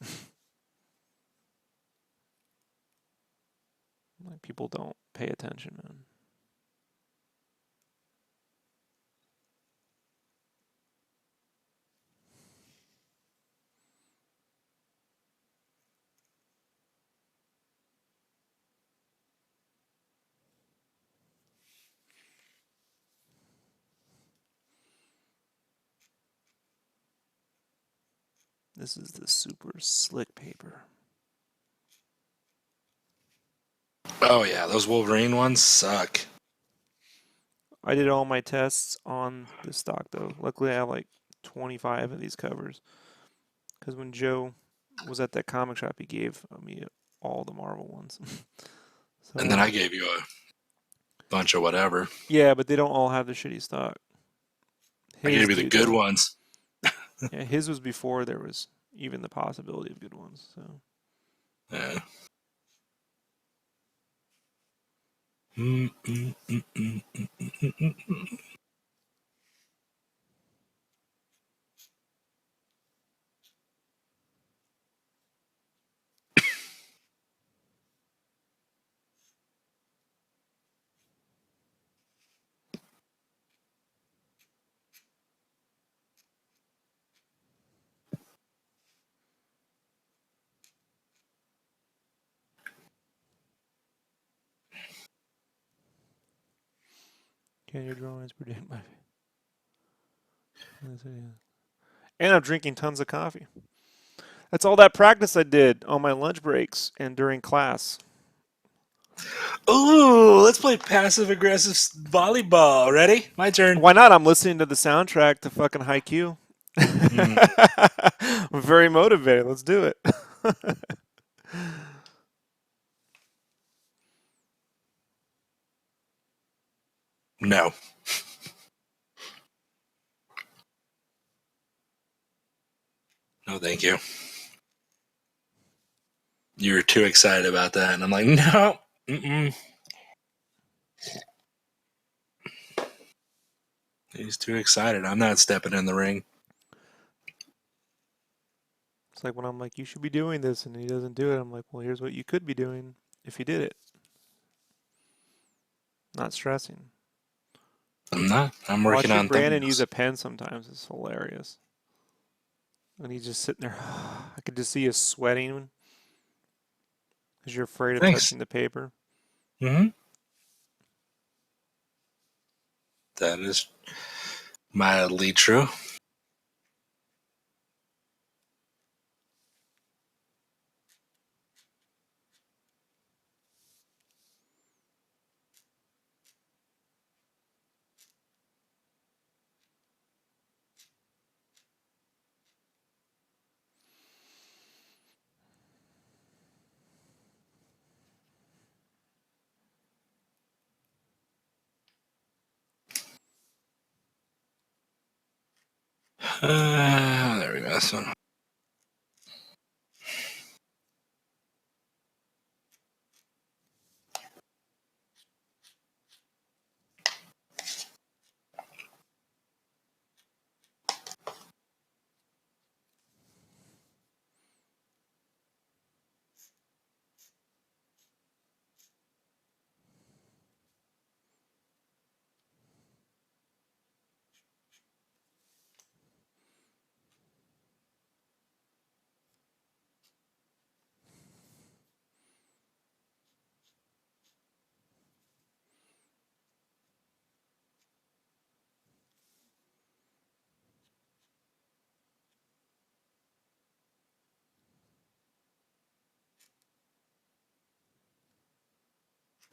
Like people don't pay attention, man. This is the super slick paper. Oh yeah, those Wolverine ones suck. I did all my tests on this stock though. Luckily, I have like 25 of these covers. Because when Joe was at that comic shop, he gave me all the Marvel ones. And then I So gave you a bunch of whatever. yeah, but they don't all have the shitty stock. I His gave you the do good though. ones. Yeah, his was before there was even the possibility of good ones. So Yeah. Mm, mm, mm, mm, mm, mm, mm, mm. can your drawings predict my? And I'm drinking tons of coffee. That's all that practice I did on my lunch breaks and during class. Ooh, let's play passive aggressive volleyball. Ready? My turn. Why not? I'm listening to the soundtrack to fucking Haikyuu. Mm, I'm very motivated. Let's do it. no. No, thank you. You were too excited about that, and I'm like, no. Mm-mm. He's too excited. I'm not stepping in the ring. It's like when I'm like, you should be doing this, and he doesn't do it. I'm like, well, here's what you could be doing if you did it. Not stressing. I'm not. I'm working Watching on Brandon use thumbnails. a pen sometimes is hilarious. And he's just sitting there. I could just see you sweating because you're afraid of Thanks. touching the paper. Mm-hmm. That is mildly true. There we go. This one.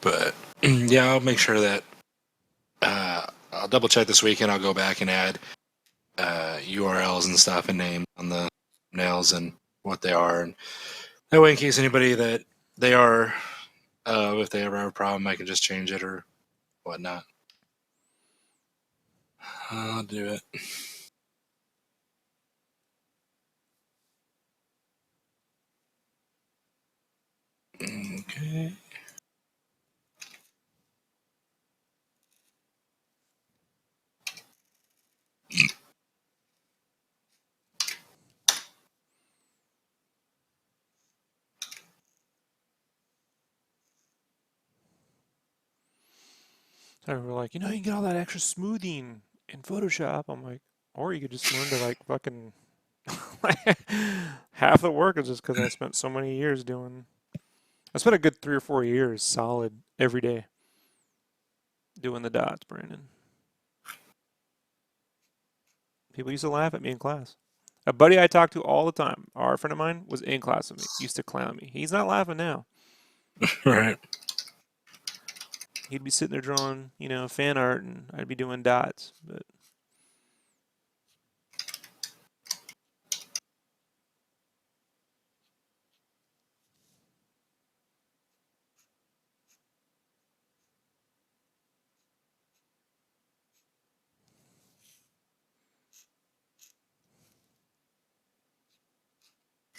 But yeah, I'll make sure that I'll double check this weekend. I'll go back and add URLs and stuff and names on the nails and what they are, and that way, in case anybody that they are, if they ever have a problem, I can just change it or whatnot. I'll do it. Okay. So we're like, you can get all that extra smoothing in Photoshop. I'm like, or you could just learn to like fucking half the work is just because I spent so many years doing. I spent a good 3 or 4 years solid every day doing the dots, Brandon. People used to laugh at me in class. A buddy I talked to all the time, our friend of mine, was in class with me. Used to clown me. He's not laughing now. Right. He'd be sitting there drawing, fan art, and I'd be doing dots. But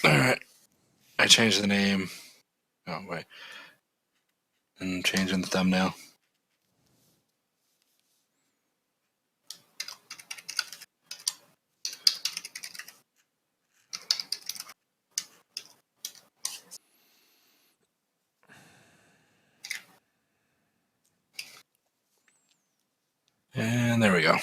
All right. I changed the name. Oh wait. And changing the thumbnail. And there we go.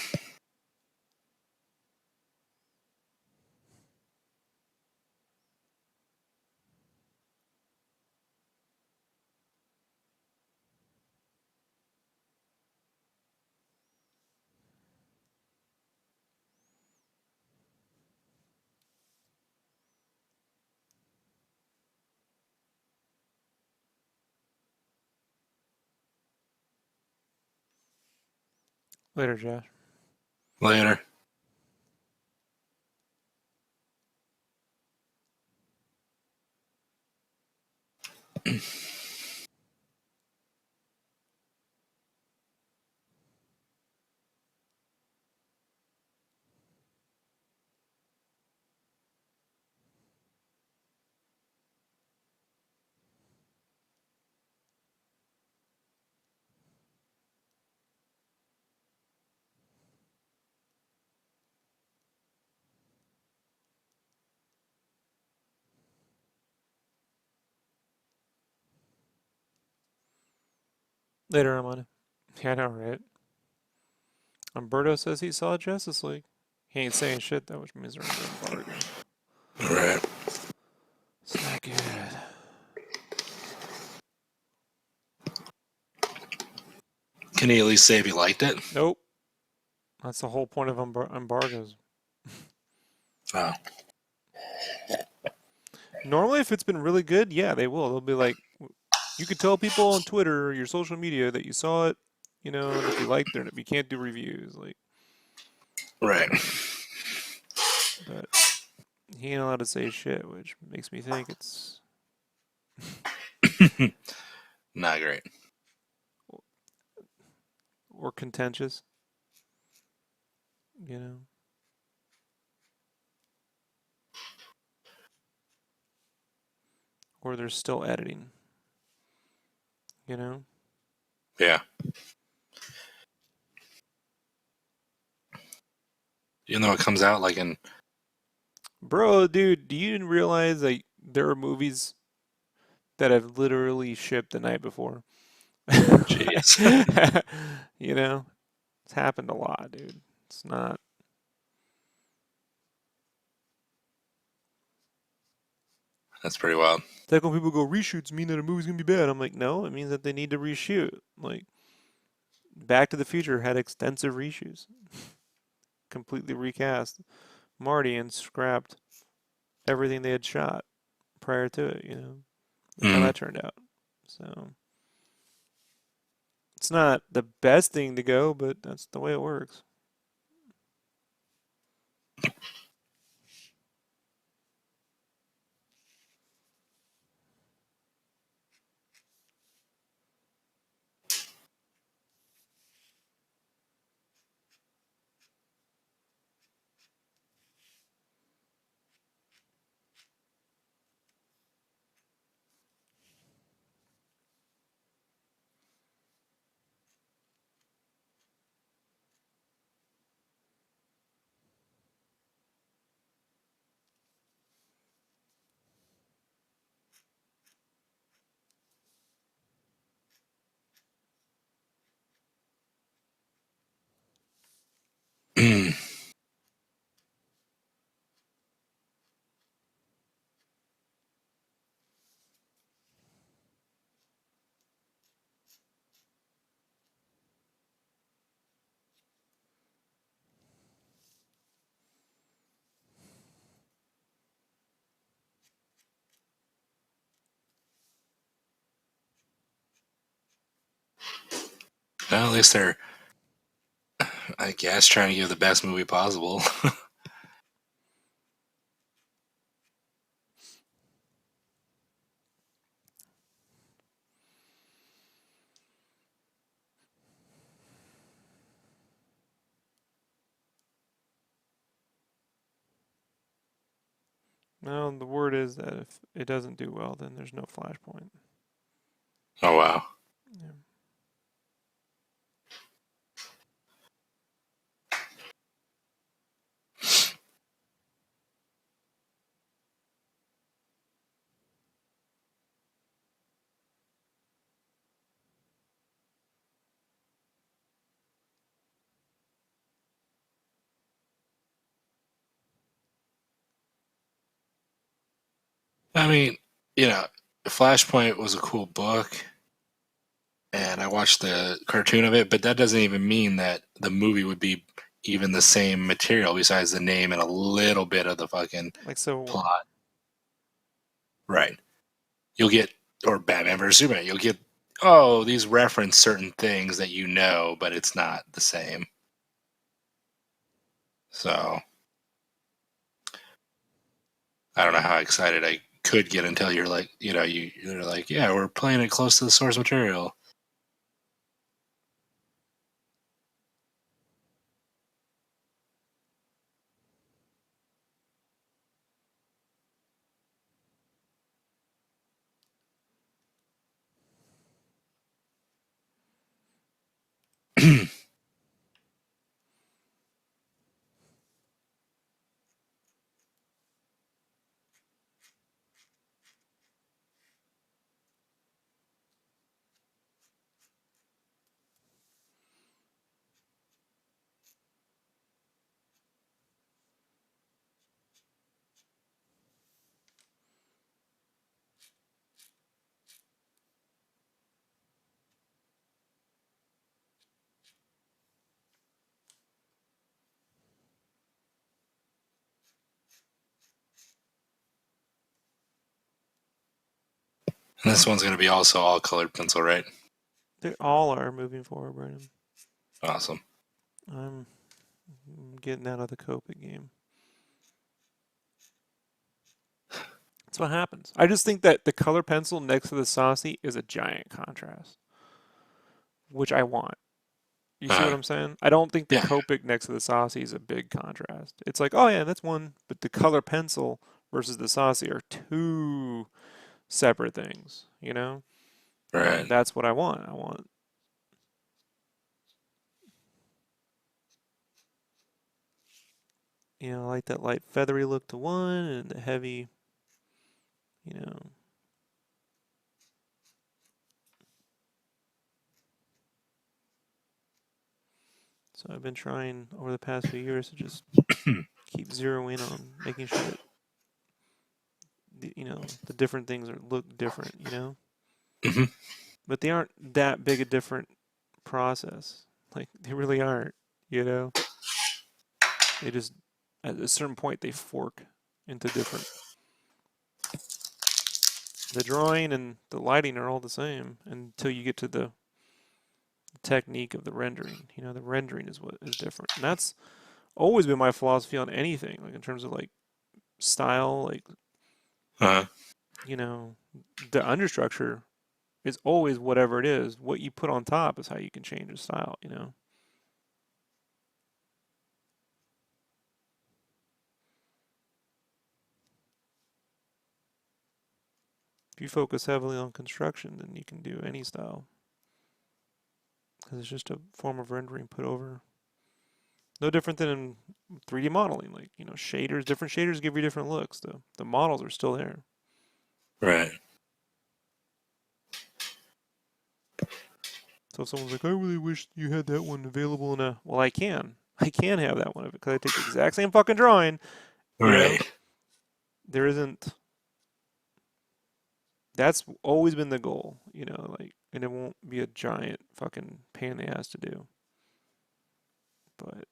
later, Josh. Later. Later, I'm on it. Yeah, I know, right? Umberto says he saw Justice League. He ain't saying shit though, which means they're under embargo. All right. It's not good. Can he at least say if he liked it? Nope. That's the whole point of embargoes. Oh. Normally, if it's been really good, yeah, they will. They'll be like, you could tell people on Twitter or your social media that you saw it, and if you liked it, you can't do reviews. Like, Right. but he ain't allowed to say shit, which makes me think it's Not great. or contentious, you know. Or they're still editing, you know. Yeah. Even though it comes out like in. Bro, dude, do you realize that there are movies that have literally shipped the night before? Jeez. You know, it's happened a lot, dude. It's not. That's pretty wild. It's like when people go, reshoots mean that a movie's gonna be bad. I'm like, no, it means that they need to reshoot. Like, Back to the Future had extensive reshoots, completely recast Marty and scrapped everything they had shot prior to it, Look how Mm. that turned out. So, It's not the best thing to go, but that's the way it works. Well, at least they're, I guess, trying to give the best movie possible. Well, the word is that if it doesn't do well, then there's no flashpoint. Oh, wow. Yeah. I mean, you know, Flashpoint was a cool book, and I watched the cartoon of it, but that doesn't even mean that the movie would be even the same material besides the name and a little bit of the fucking Like so, plot. Right. You'll get, or Batman vs. Superman, you'll get, oh, these reference certain things that you know, but it's not the same. So I don't know how excited I could get until you're like, you're like, yeah, we're playing it close to the source material. And this one's going to be also all colored pencil, right? they all are moving forward, Brandon. Awesome. I'm getting out of the Copic game. That's what happens. I just think that the color pencil next to the saucy is a giant contrast, which I want. You see what Uh, I'm saying? I don't think the yeah, Copic next to the saucy is a big contrast. It's like, oh yeah, that's one, but the color pencil versus the saucy are two separate things, you know? And right. that's what I want. I want, I like that light feathery look to one and the heavy, you know. So I've been trying over the past few years to just keep zeroing on making sure that the different things look different, Hmm. but they aren't that big a different process. Like they really aren't, you know. They just at a certain point they fork into different. The drawing and the lighting are all the same until you get to the technique of the rendering. You know, the rendering is what is different, and that's always been my philosophy on anything, like in terms of like style, like Uh-huh. you know, the understructure is always whatever it is. What you put on top is how you can change the style, you know. If you focus heavily on construction, then you can do any style because it's just a form of rendering put over. No different than in 3D modeling, like you know, shaders. Different shaders give you different looks. The models are still there. Right. So if someone's like, I really wish you had that one available in a, well, I can. I can have that one because I take the exact same fucking drawing. You know, Right. there isn't. That's always been the goal. You know, like, and it won't be a giant fucking pain in the ass to do. But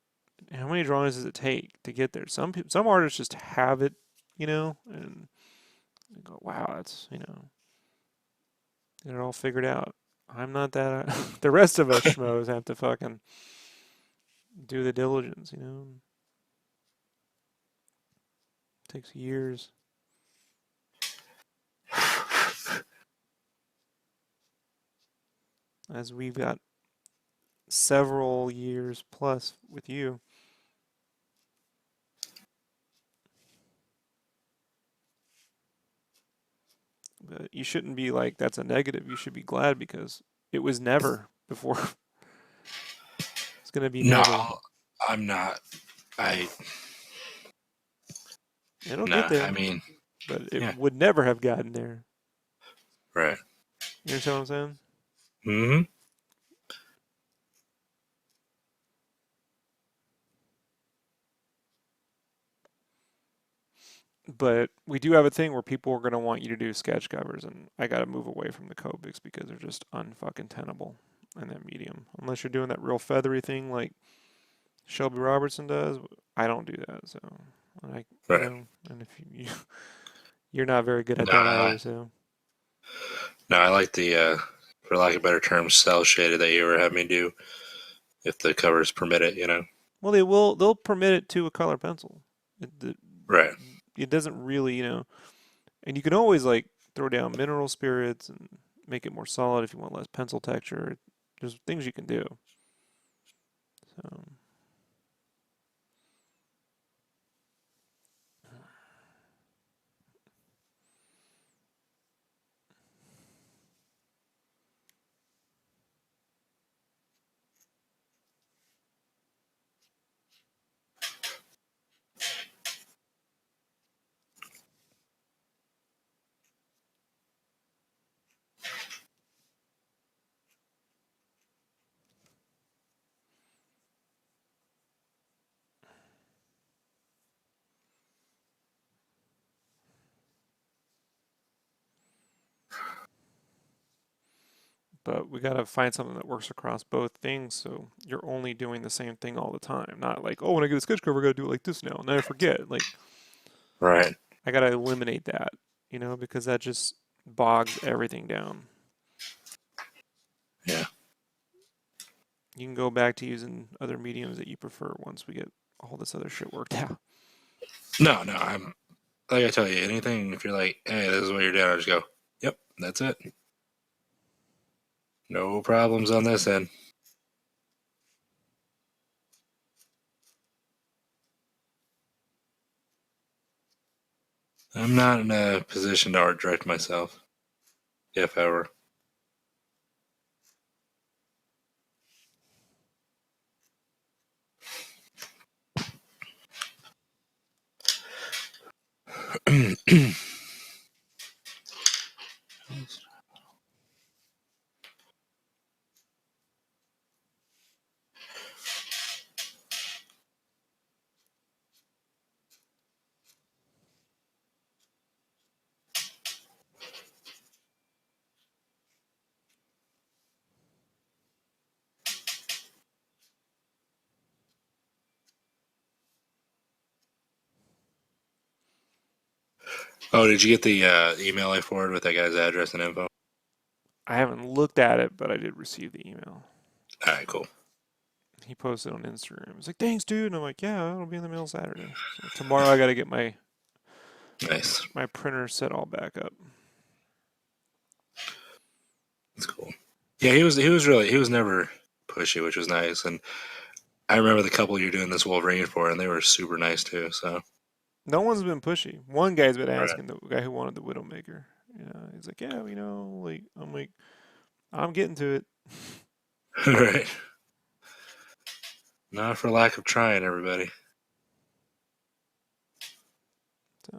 how many drawings does it take to get there? Some artists just have it, you know, and they go, wow, that's you know, get it all figured out. I'm not that. The rest of us schmoes have to fucking do the diligence, you know. It takes years. As we've got several years plus with you. But you shouldn't be like, that's a negative. You should be glad because it was never before. It's going to be No, never. I'm not. I It'll no. get I there, mean, but it yeah. would never have gotten there. Right. You understand what I'm saying? Hmm. But we do have a thing where people are going to want you to do sketch covers, and I got to move away from the Copics because they're just unfucking tenable in that medium. Unless you're doing that real feathery thing like Shelby Robertson does, I don't do that. So, you Right. know, and if you're not very good at No, that either. So, no. I like the, for lack of a better term, cell shaded that you ever had me do, if the covers permit it. You know. well, they'll permit it to a color pencil. It, Right. it doesn't really, you know, and you can always like throw down mineral spirits and make it more solid if you want less pencil texture. There's things you can do. So. But we got to find something that works across both things so you're only doing the same thing all the time. Not like, oh, when I get a sketch cover, I got to do it like this now. And then I forget. Like, Right. I got to eliminate that, you know, because that just bogs everything down. Yeah. You can go back to using other mediums that you prefer once we get all this other shit worked out. No, no. I'm like I tell you, anything. If you're like, hey, this is what you're doing, I just go, yep, that's it. No problems on this end. I'm not in a position to art direct myself, if ever. Oh, did you get the email I forwarded with that guy's address and info? I haven't looked at it, but I did receive the email. All right, cool. He posted on Instagram. He's like, "Thanks, dude." And I'm like, "Yeah, it'll be in the mail Saturday." So tomorrow I got to get my Nice. my printer set all back up. That's cool. Yeah, he was never pushy, which was nice. And I remember the couple you're doing this Wolverine for, and they were super nice too. So No one's been pushy. One guy's been right, asking, the guy who wanted the Widowmaker. He's like, "Yeah, like I'm like, I'm getting to it." right. Not for lack of trying, everybody. So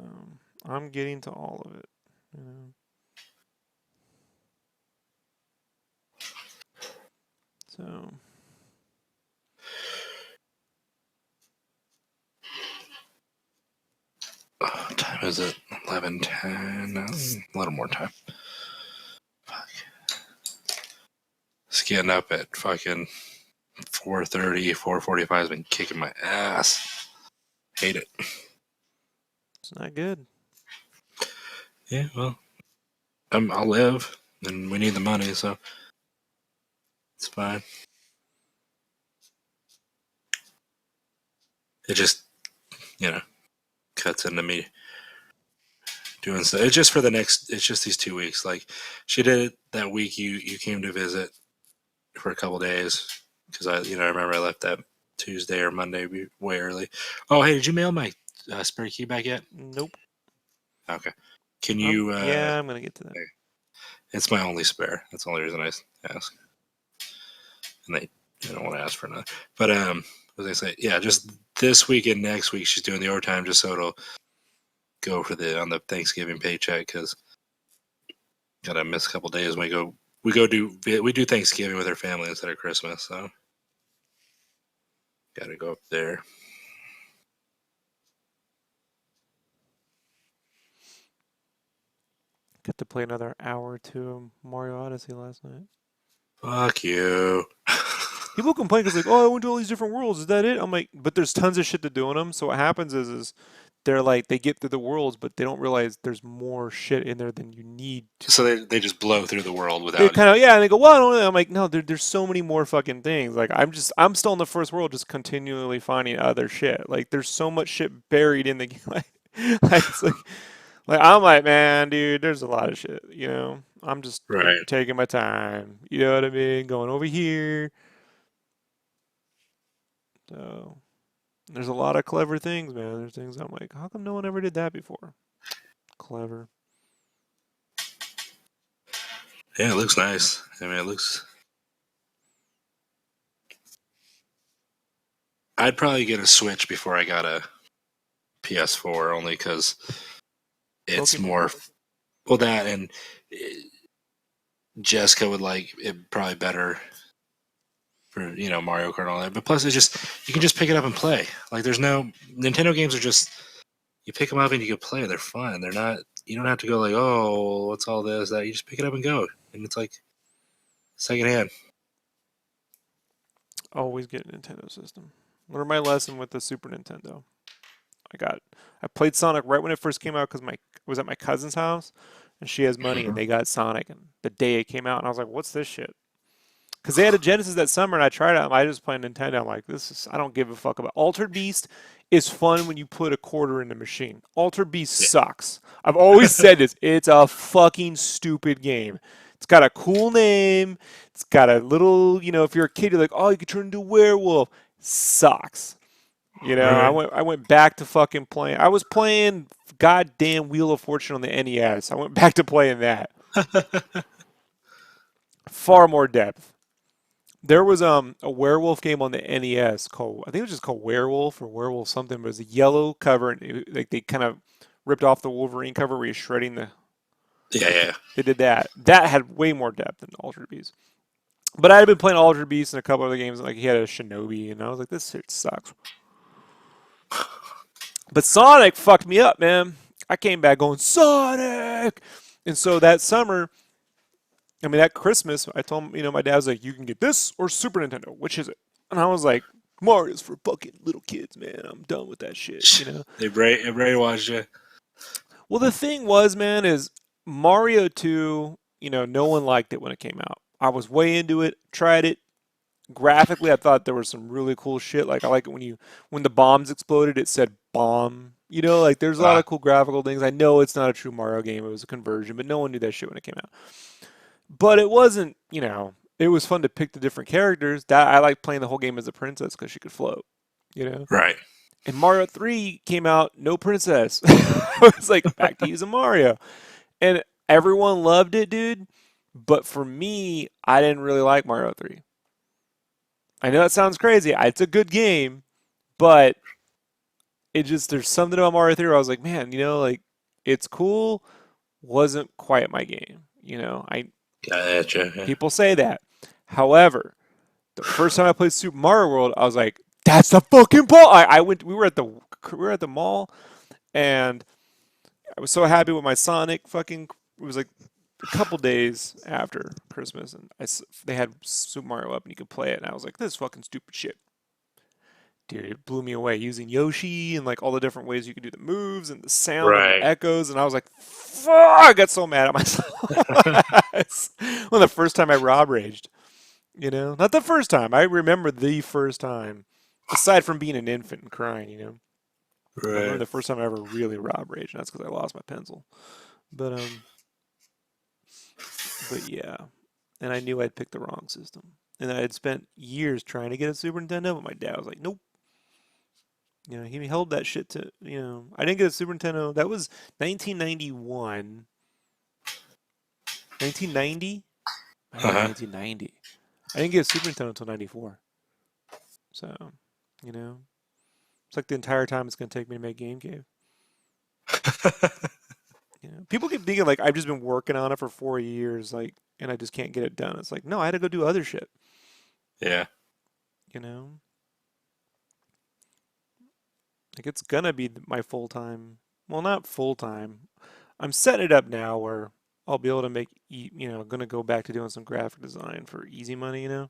I'm getting to all of it. You know. So Oh, what time is it? 11:10. A little more time. Fuck. Just getting up at fucking 4:30, 4:45 has been kicking my ass. Hate it. it's not good. Yeah, well, I'll live, and we need the money, so it's fine. It just, you know, cuts into me doing stuff. It's just for the next. It's just these 2 weeks. Like she did it that week. You came to visit for a couple days because I remember I left that Tuesday or Monday way early. Oh, hey, did you mail my spare key back yet? Nope. Okay. Can you? Yeah, I'm gonna get to that. It's my only spare. That's the only reason I ask. And they don't want to ask for another. But as I say, yeah, just this week and next week she's doing the overtime just so it'll go for on the Thanksgiving paycheck because gotta miss a couple days when we do Thanksgiving with her family instead of Christmas, so gotta go up there. Got to play another hour or two of Mario Odyssey last night. Fuck you. People complain because like, "Oh, I went to all these different worlds. Is that it?" I'm like, "But there's tons of shit to do in them." So what happens is they're like they get through the worlds, but they don't realize there's more shit in there than you need to. So they just blow through the world They without. kind of and they go, "Well, I don't know." I'm like, "No, there's so many more fucking things." Like I'm still in the first world, just continually finding other shit. Like there's so much shit buried in the game. It's like I'm like, man, dude, there's a lot of shit. I'm just Right. taking my time. You know what I mean? Going over here. So there's a lot of clever things, man. There's things I'm like, how come no one ever did that before? Clever. Yeah, it looks nice. I mean, it looks. I'd probably get a Switch before I got a PS4, only because it's Pokemon. more. Well, that and Jessica would like it probably better for Mario Kart and all that. But plus, it's just you can just pick it up and play. Like there's no Nintendo games are just you pick them up and you can play. They're fun. They're not. You don't have to go like, oh, what's all this? That you just pick it up and go, and it's like secondhand. Always get a Nintendo system. Learned my lesson with the Super Nintendo. I played Sonic right when it first came out because I was at my cousin's house and she has money and Mhm. they got Sonic and the day it came out and I was like, what's this shit? Because they had a Genesis that summer and I tried it. I just playing Nintendo. I'm like, I don't give a fuck about Altered Beast is fun when you put a quarter in the machine. Altered Beast Yeah. sucks. I've always said this. It's a fucking stupid game. It's got a cool name. It's got a little, if you're a kid, you're like, oh, you could turn into a werewolf. Sucks. I Right. went back to fucking playing. I was playing goddamn Wheel of Fortune on the NES. I went back to playing that. Far more depth. There was a werewolf game on the NES called I think it was just called Werewolf or Werewolf something, but it was a yellow cover and like they kind of ripped off the Wolverine cover where you're shredding the Yeah, like yeah. they did that. That had way more depth than Altered Beast. But I had been playing Altered Beast and a couple other games like he had a Shinobi and I was like this shit sucks. But Sonic fucked me up, man. I came back going Sonic. And so that summer, that Christmas, I told him, my dad was like, you can get this or Super Nintendo. Which is it? And I was like, Mario's for fucking little kids, man. I'm done with that shit. They brainwashed you. Well, the thing was, man, is Mario 2, no one liked it when it came out. I was way into it, tried it. Graphically, I thought there was some really cool shit. Like I like it when the bombs exploded, it said bomb. You know, like there's a lot Uh, of cool graphical things. I know it's not a true Mario game; it was a conversion, but no one knew that shit when it came out. But it wasn't, it was fun to pick the different characters. That I liked playing the whole game as a princess because she could float. You know, right. and Mario 3 came out, no princess. I was like, back to using Mario, and everyone loved it, dude. But for me, I didn't really like Mario 3. I know that sounds crazy. It's a good game, but there's something about Mario 3 where I was like, man, like it's cool, wasn't quite my game. Gotcha. Yeah. People say that. However, the first time I played Super Mario World, I was like, that's the fucking ball. I went. We were at the mall, and I was so happy with my Sonic. Fucking, it was like a couple days after Christmas, and they had Super Mario up, and you could play it, and I was like, this is fucking stupid shit. Dude, it blew me away using Yoshi and like all the different ways you could do the moves and the sound and the Right. echoes. And I was like, fuck, I got so mad at myself. It's well, the first time I rob raged, not the first time. I remember the first time, aside from being an infant and crying, I remember Right. the first time I ever really rob raged. And that's because I lost my pencil. But, but yeah. And I knew I'd picked the wrong system. And I had spent years trying to get a Super Nintendo, but my dad was like, nope. He held that shit I didn't get a Super Nintendo. That was 1991. 1990? Might have been Uh 1990. I didn't get a Super Nintendo until 94. So, you know, it's like the entire time it's going to take me to make Game Cave. huh. People keep thinking like I've just been working on it for 4 years, like, and I just can't get it done. It's like, no, I had to go do other shit, Yeah. you know? Like it's gonna be my full time. Well, not full time. I'm setting it up now where I'll be able to gonna go back to doing some graphic design for easy money. And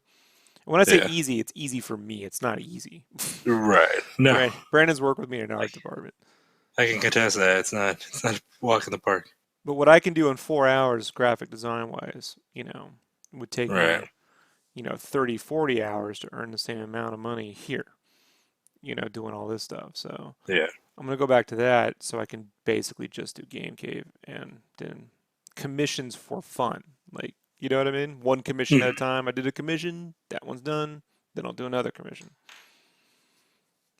when I say Yeah. easy, it's easy for me. It's not easy. Right. No, Brandon's worked with me in an I, art department. I can contest that. It's not a walk in the park. But what I can do in 4 hours graphic design wise, would take Right. me, 30, 40 hours to earn the same amount of money here, doing all this stuff. So Yeah. I'm gonna go back to that so I can basically just do Game Cave and then commissions for fun. Like, you know what I mean? One commission at a Mhm. time. I did a commission, that one's done, then I'll do another commission.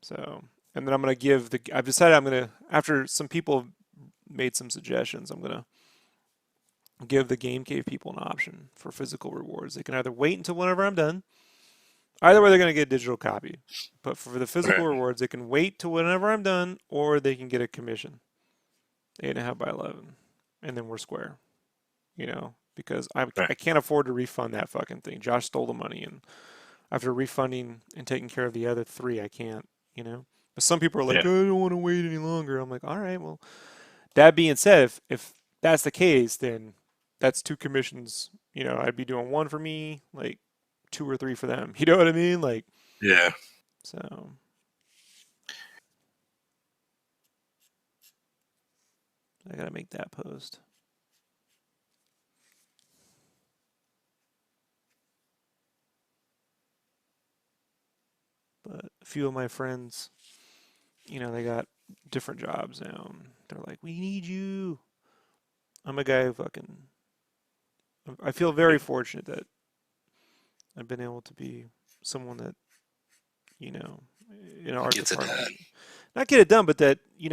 So, and then I've decided after some people have made some suggestions, I'm gonna give the Game Cave people an option for physical rewards. They can either wait until whenever I'm done. Either way, they're going to get a digital copy. But for the physical Right. rewards, they can wait till whenever I'm done, or they can get a commission, 8.5 by 11, and then we're square. Because Right. I can't afford to refund that fucking thing. Josh stole the money, and after refunding and taking care of the other three, I can't. But some people are like, Yeah. I don't want to wait any longer. I'm like, all right, well. That being said, if that's the case, then that's two commissions. I'd be doing one for me, like two or three for them. You know what I mean? Like, Yeah. so I gotta make that post. But a few of my friends, they got different jobs now. And they're like, we need you. I'm a guy who I feel very fortunate that I've been able to be someone that, you know, in our art Gets it department, done. not get it done, but that, you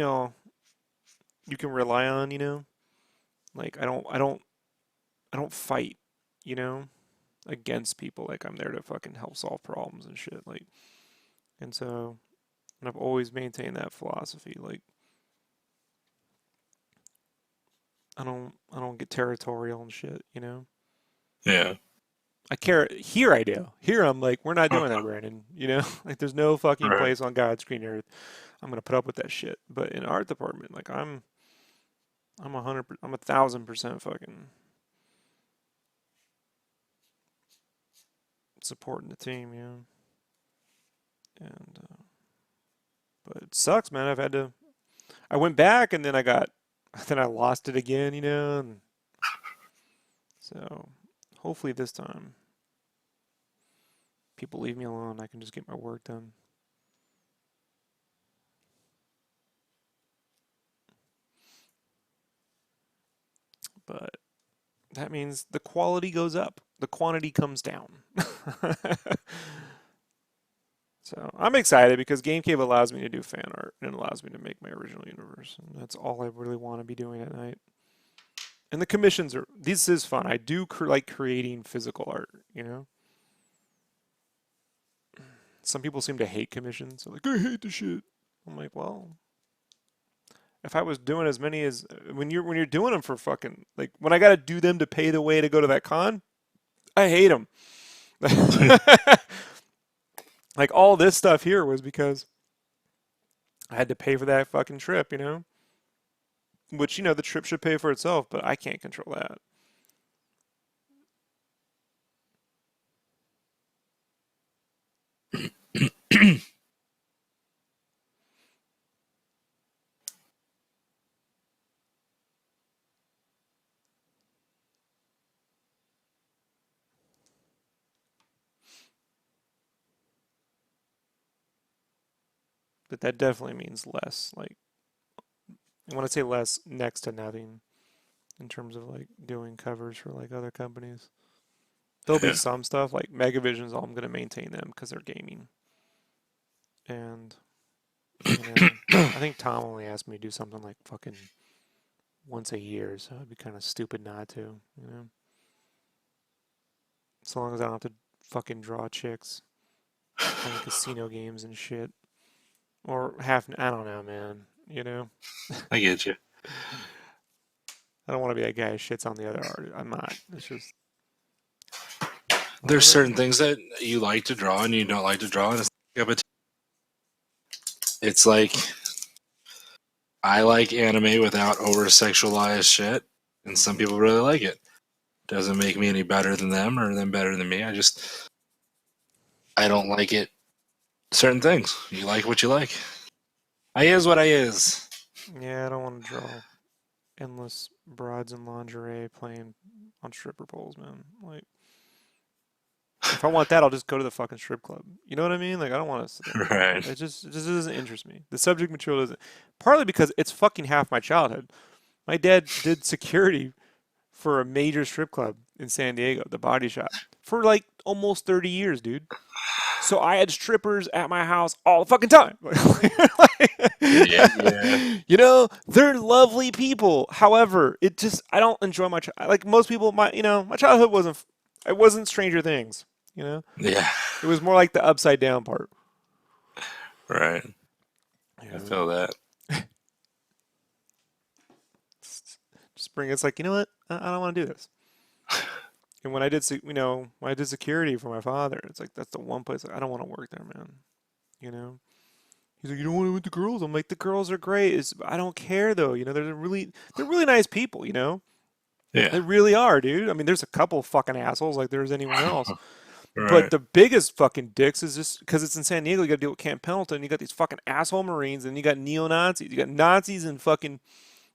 can rely on, like I don't fight, you know, against people. Like I'm there to fucking help solve problems and shit. Like, and I've always maintained that philosophy. Like, I don't get territorial and shit. Yeah. I care here. I do here. I'm like, we're not doing that, Brandon. Like there's no fucking Right. place on God's green earth I'm gonna put up with that shit. But in art department, like I'm 100. I'm 1,000% fucking supporting the team. And but it sucks, man. I went back and then then I lost it again. And so hopefully this time people leave me alone. I can just get my work done. But that means the quality goes up, the quantity comes down. So I'm excited because GameCube allows me to do fan art and it allows me to make my original universe. And that's all I really want to be doing at night. And the commissions are, this is fun. I do like creating physical art, you know? Some people seem to hate commissions. They're like, I hate the shit. I'm like, well, if I was doing as many as when you're doing them for fucking like when I got to do them to pay the way to go to that con, I hate them. Like all this stuff here was because I had to pay for that fucking trip, you know? Which, you know, the trip should pay for itself, but I can't control that. But that definitely means less. Like, when I say less, next to nothing in terms of like doing covers for like other companies. There'll be Yeah. some stuff like Megavision's all I'm going to maintain them because they're gaming. And, you know, I think Tom only asked me to do something like fucking once a year, so it'd be kind of stupid not to, you know? As long as I don't have to fucking draw chicks playing casino games and shit. Or half, I don't know, man. You know? I get you. I don't want to be that guy who shits on the other artist. I'm not. It's just There's whatever. certain things that you like to draw and you don't like to draw, and it's like I like anime without over sexualized shit, and some people really like it. Doesn't make me any better than them or them better than me. I don't like it. Certain things. You like what you like. I is what I is. Yeah, I don't want to draw endless broads in lingerie playing on stripper poles, man. Like, if I want that, I'll just go to the fucking strip club. You know what I mean? Like, I don't want to sit there and draw. Right. It just doesn't interest me. The subject material doesn't. Partly because it's fucking half my childhood. My dad did security for a major strip club in San Diego, the Body Shop, for like almost 30 years, dude. So I had strippers at my house all the fucking time. Yeah, yeah. You know, they're lovely people. However, it just I don't enjoy my like most people. My childhood wasn't. It wasn't Stranger Things. You know, Yeah. it was more like the upside down part. Right. You I know, feel that. just bring it's like you know what I don't want to do this. And when I did, when I did security for my father, it's like that's the one place I don't want to work there, man. You know, he's like, you don't want to with the girls. I'm like, the girls are great. I don't care though. You know, they're really nice people. You know, they Yeah. really are, dude. I mean, there's a couple fucking assholes like there's anyone else, but Right. the biggest fucking dicks is just because it's in San Diego. You got to deal with Camp Pendleton. You got these fucking asshole Marines, and you got neo Nazis. You got Nazis and fucking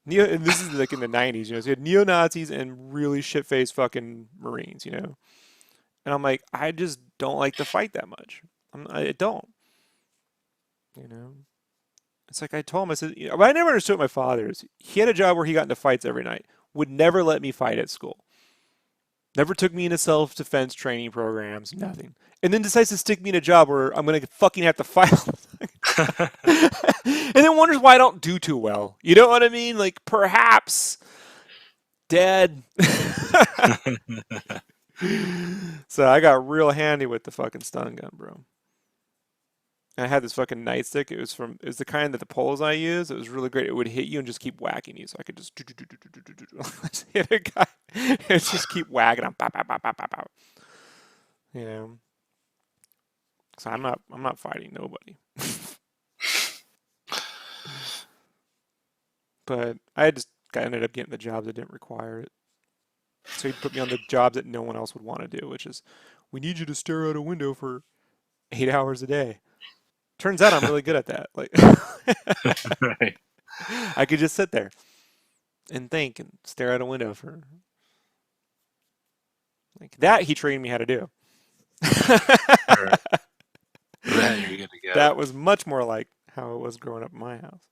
neo. And this is like in the '90s. You know, so you had neo Nazis and really shit faced fucking Marines. You know. And I'm like, I just don't like to fight that much. I don't, you know. It's like I told him, I said, you know, but I never understood what my father is. He had a job where he got into fights every night, would never let me fight at school, never took me into self-defense training programs, nothing. And then decides to stick me in a job where I'm going to fucking have to fight all the time. And then wonders why I don't do too well. You know what I mean? Like, perhaps, Dad. So I got real handy with the fucking stun gun, bro. And I had this fucking nightstick. It was the kind that the polos I use. It was really great. It would hit you and just keep whacking you. So I could just hit a guy and just keep whacking him. Pow, pow, pow, pow, pow, pow. You know. So I'm not fighting nobody. But I ended up getting the jobs that didn't require it. So he'd put me on the jobs that no one else would want to do, which is we need you to stare out a window for 8 hours a day. Turns out I'm really good at that. Like Right. I could just sit there and think and stare out a window for like that he trained me how to do. All right. Then you're good to go. That was much more like how it was growing up in my house.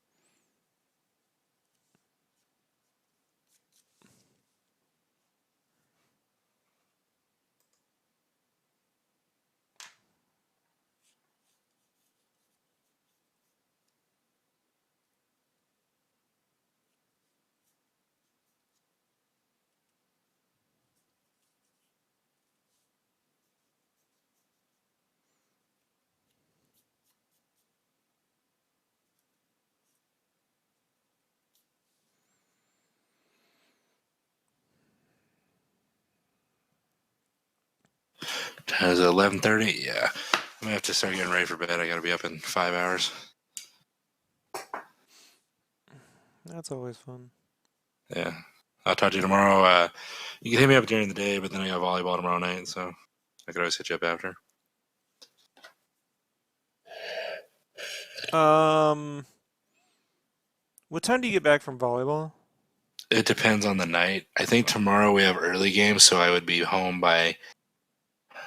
Is it 11:30? Yeah. I'm gonna have to start getting ready for bed. I gotta be up in 5 hours. That's always fun. Yeah. I'll talk to you tomorrow. You can hit me up during the day, but then I got volleyball tomorrow night, so I could always hit you up after. Um, what time do you get back from volleyball? It depends on the night. I think tomorrow we have early games, so I would be home by,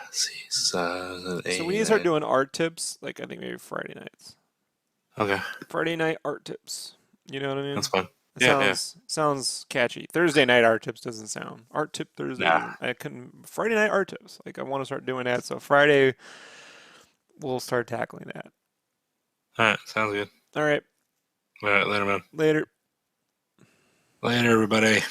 let's see, 7, So we 8, need to start 9. doing art tips, like I think maybe Friday nights. Okay, Friday night art tips. You know what I that's mean? fine. It Yeah, yeah. sounds catchy. Thursday night art tips doesn't sound. Art tip Thursday Nah. doesn't. I couldn't. Friday night art tips. Like I want to start doing that. So Friday we'll start tackling that. All right, sounds good. All right. All right, later, man. Later. Later, everybody.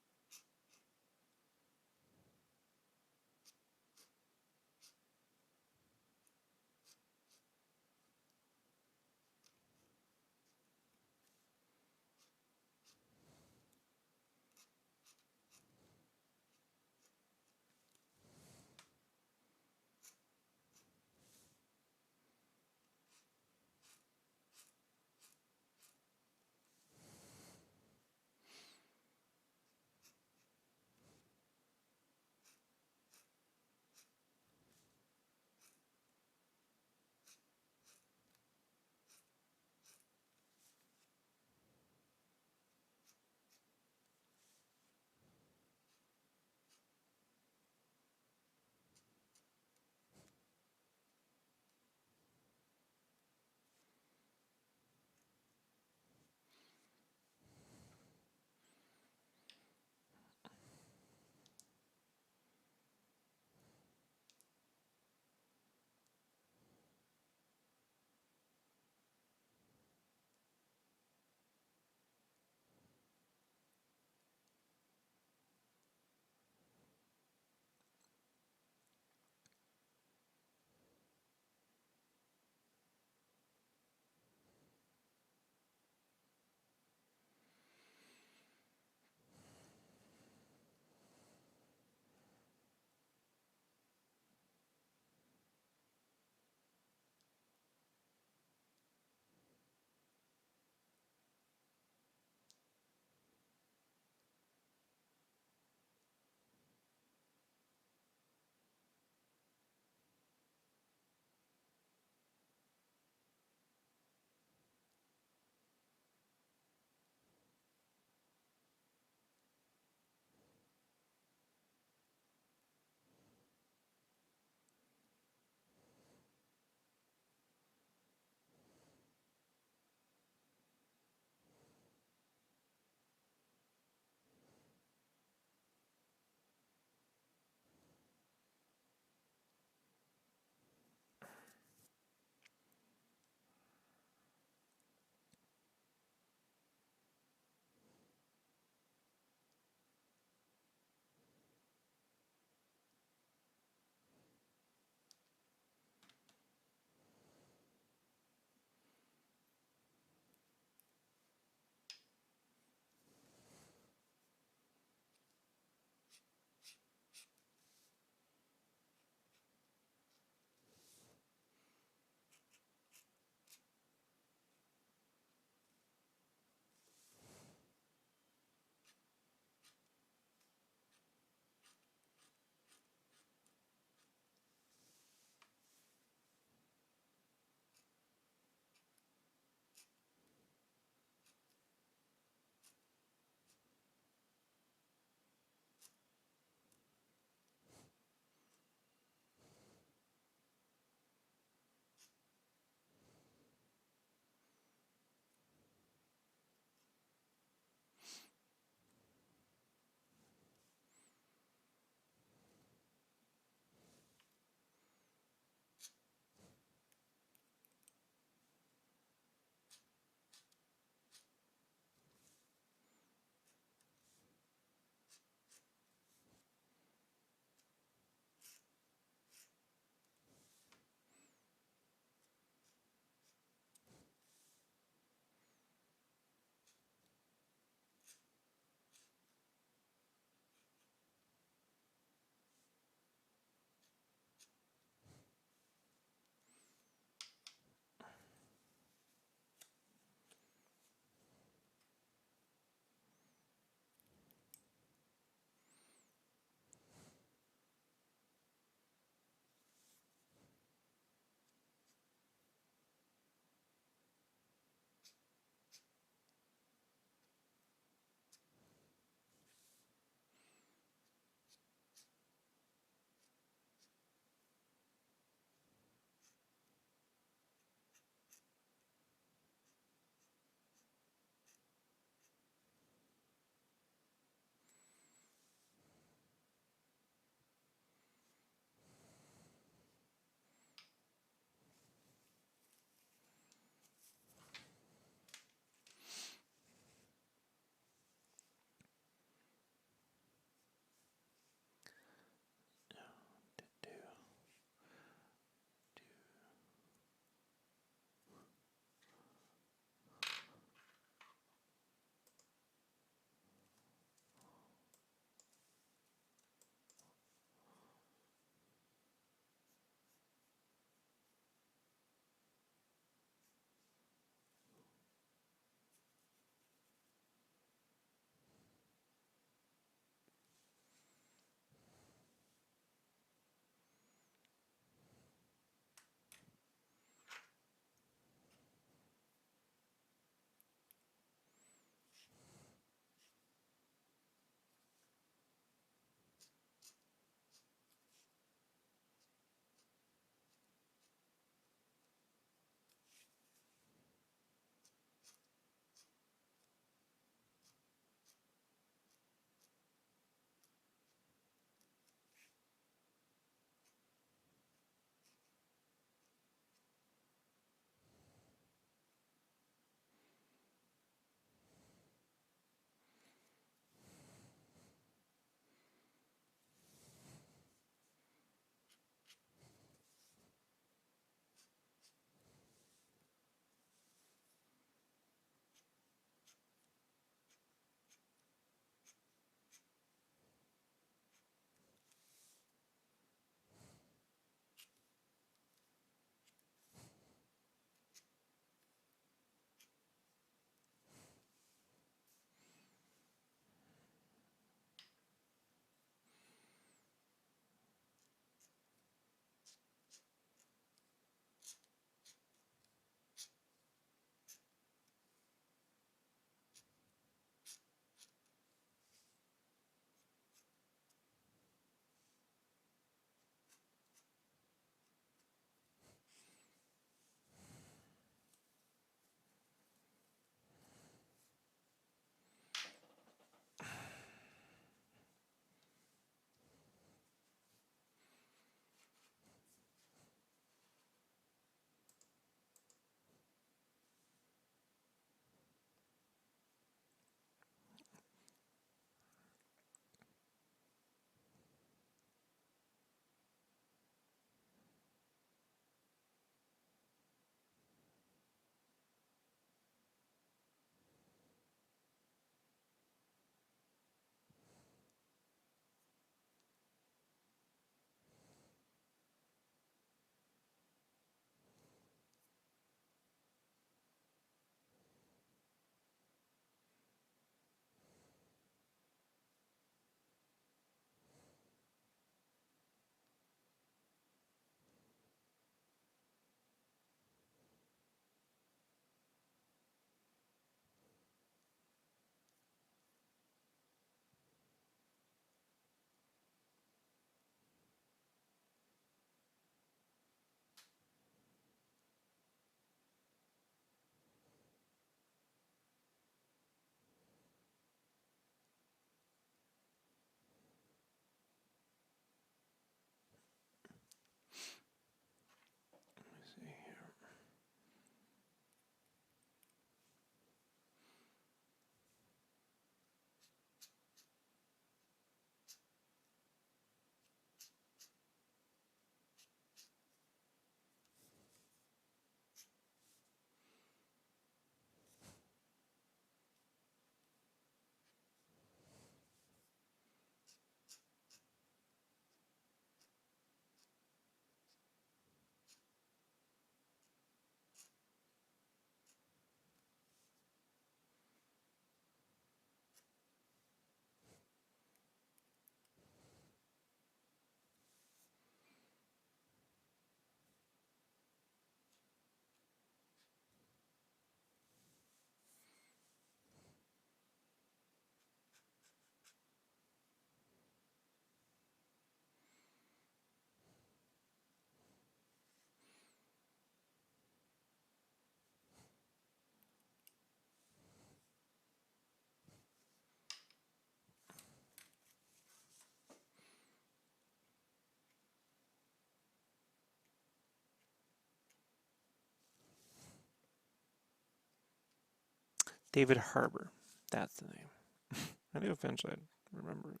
David Harbour. That's the name. I knew eventually I'd remember it.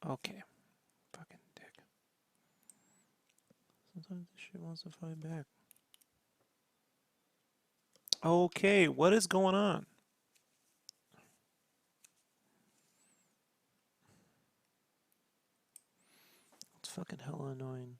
Okay. Fucking dick. Sometimes this shit wants to fight back. Okay, what is going on? It's fucking hella annoying.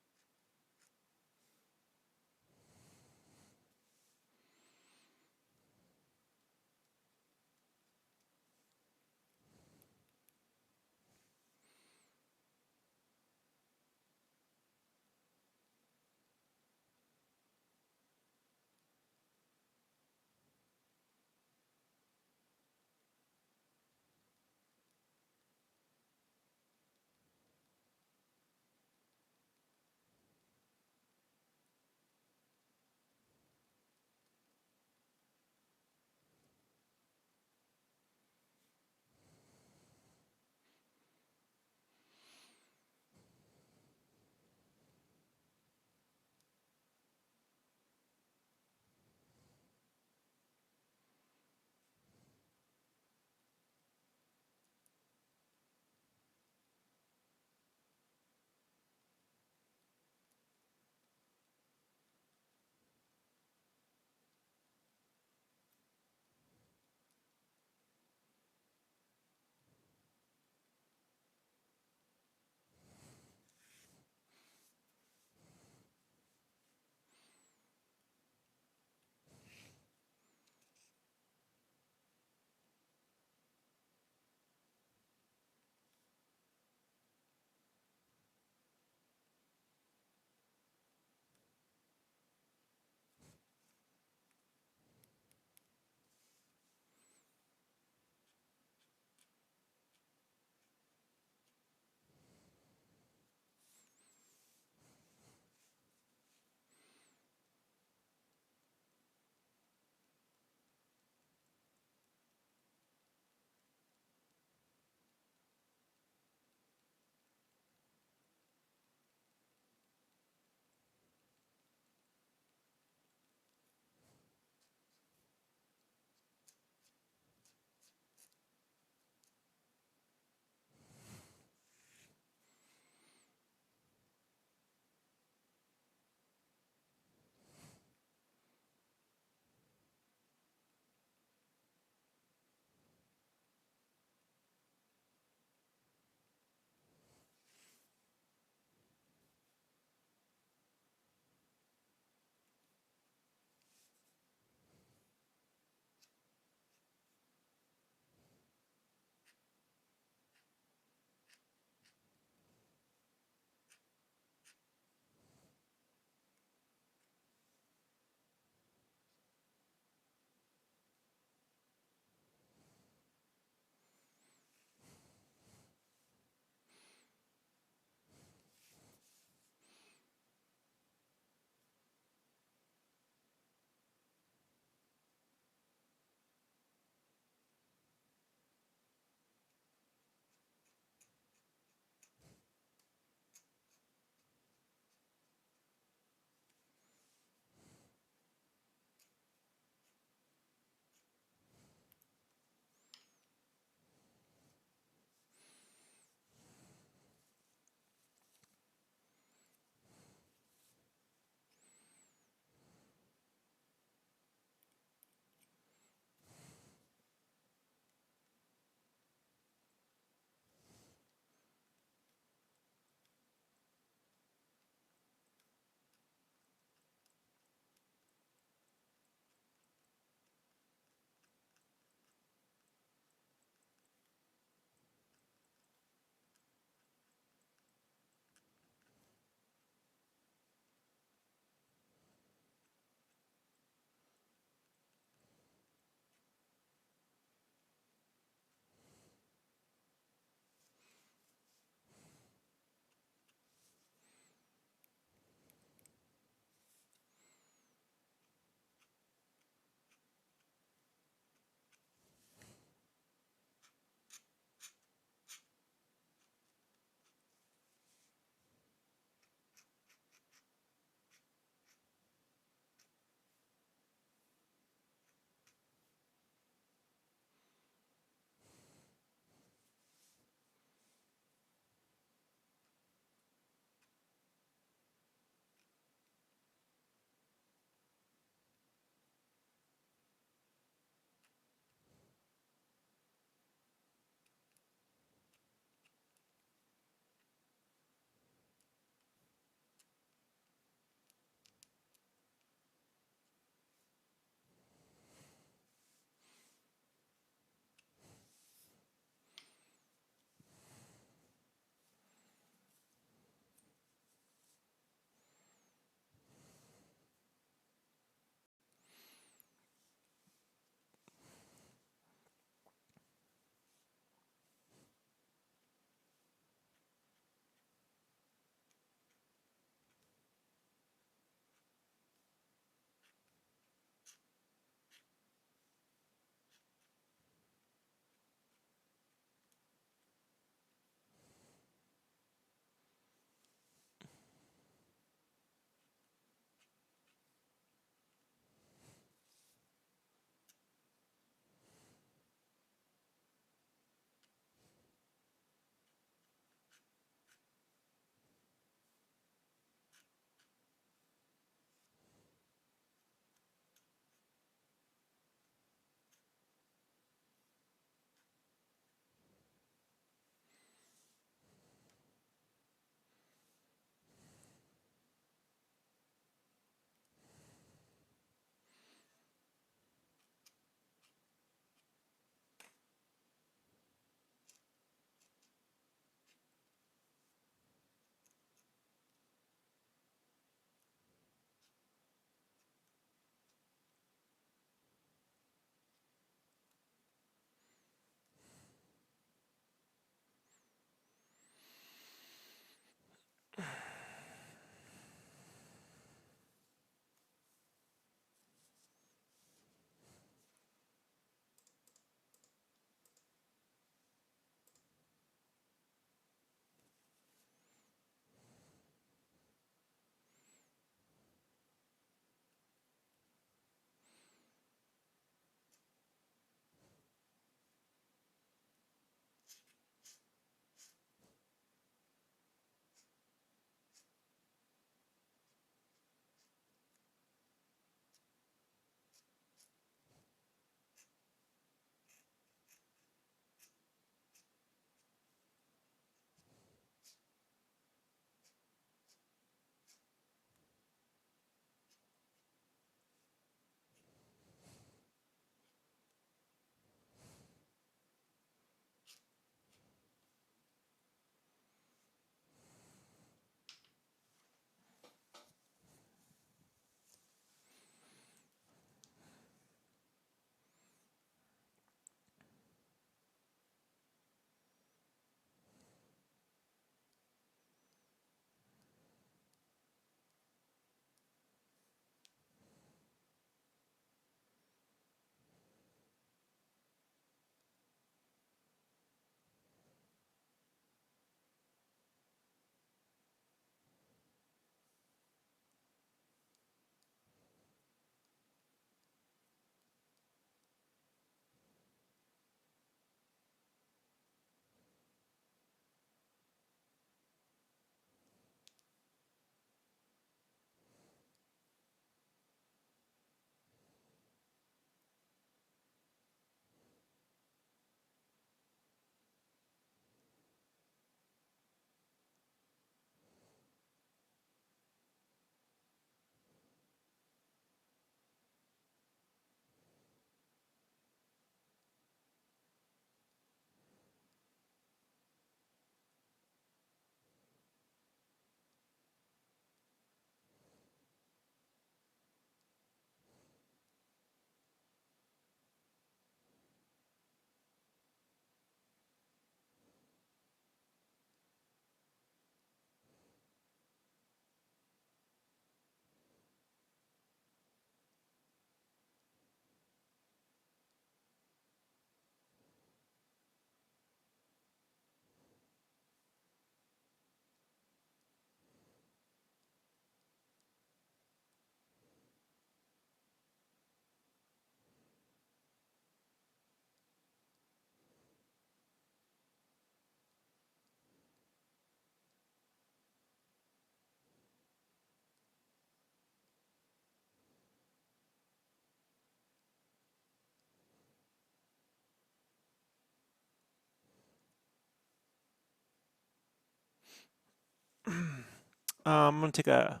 I'm gonna take a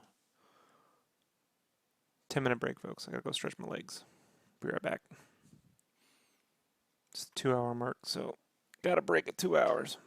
10-minute break, folks. I gotta go stretch my legs. Be right back. It's the 2 hour mark, so gotta break at 2 hours.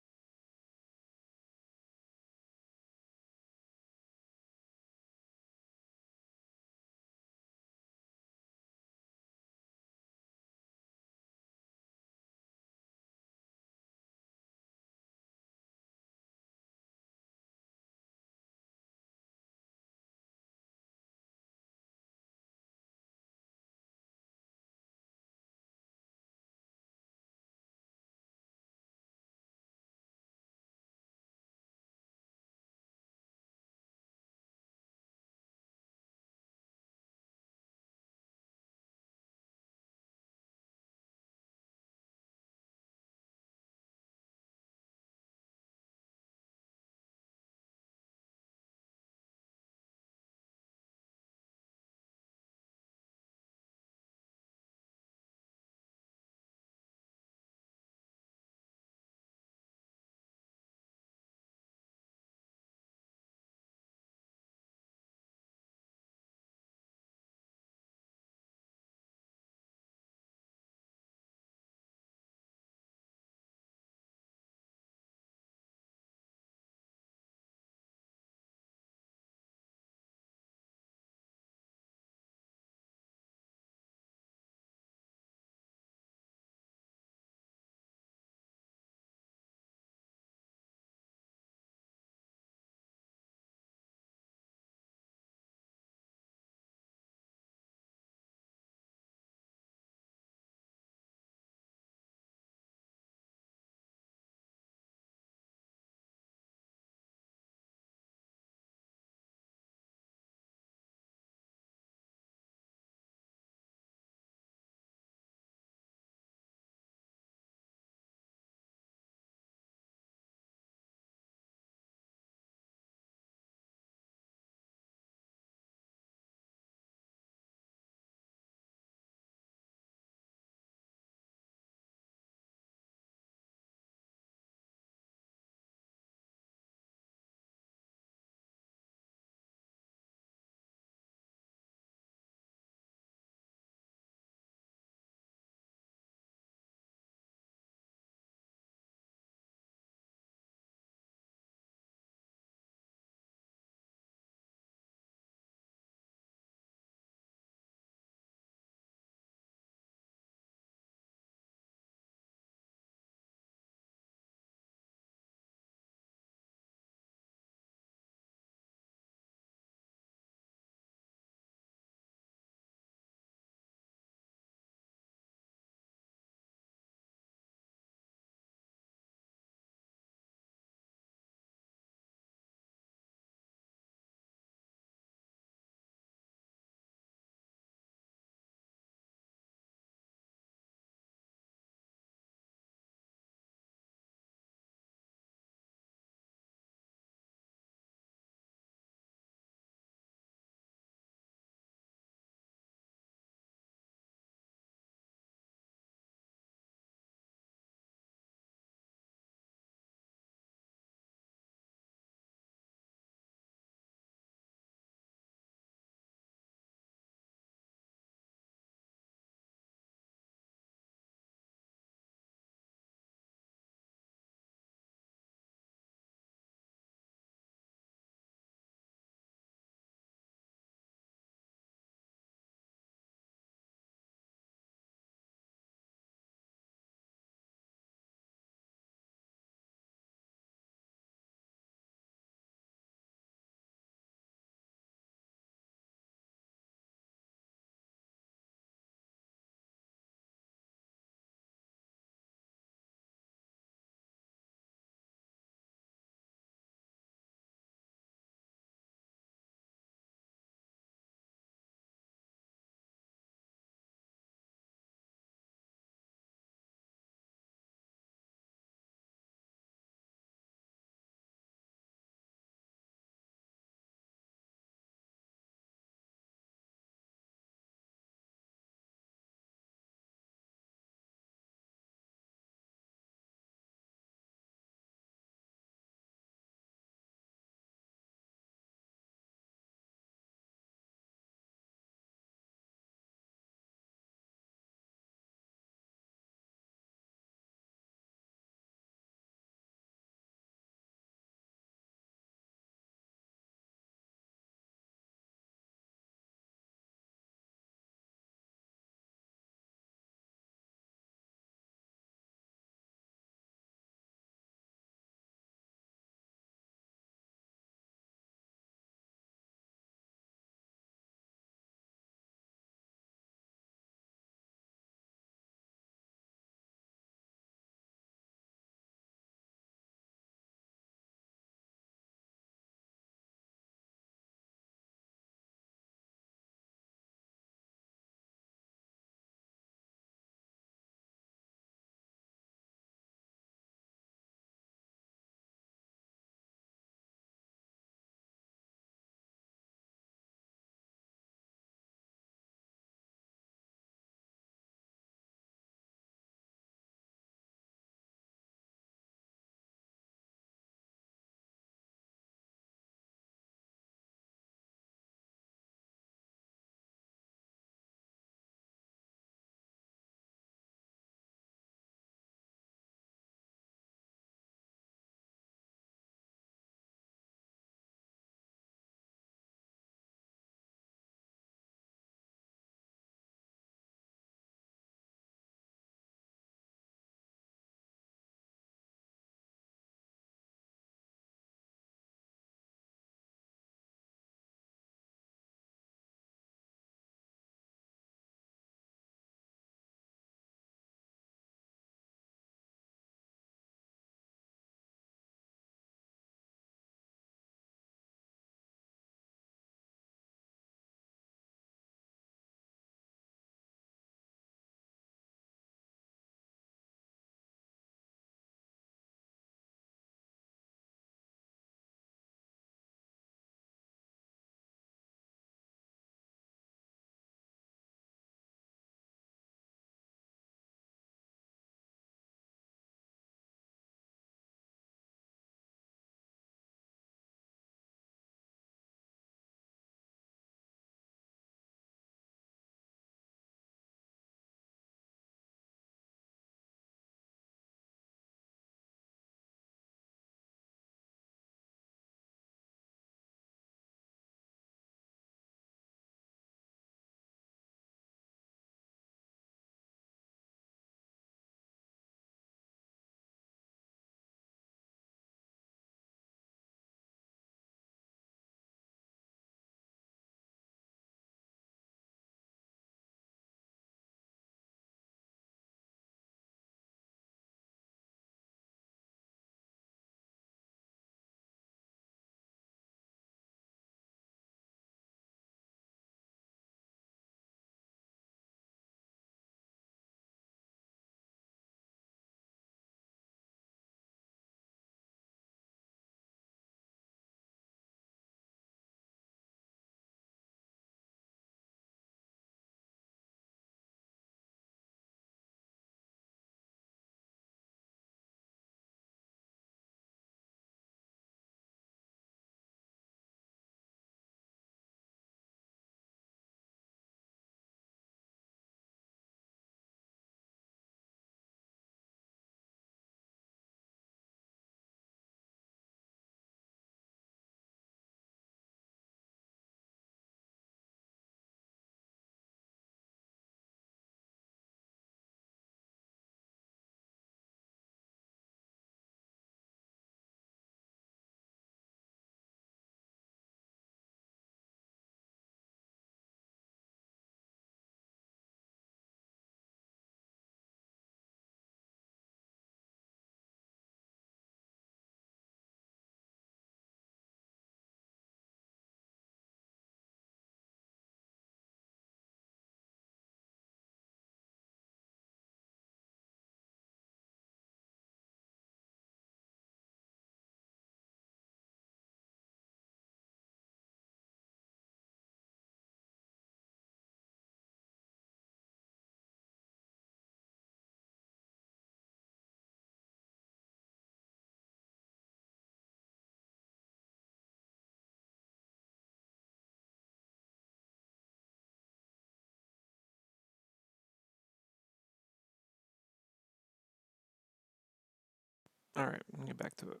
All right, let me get back to it.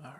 All right.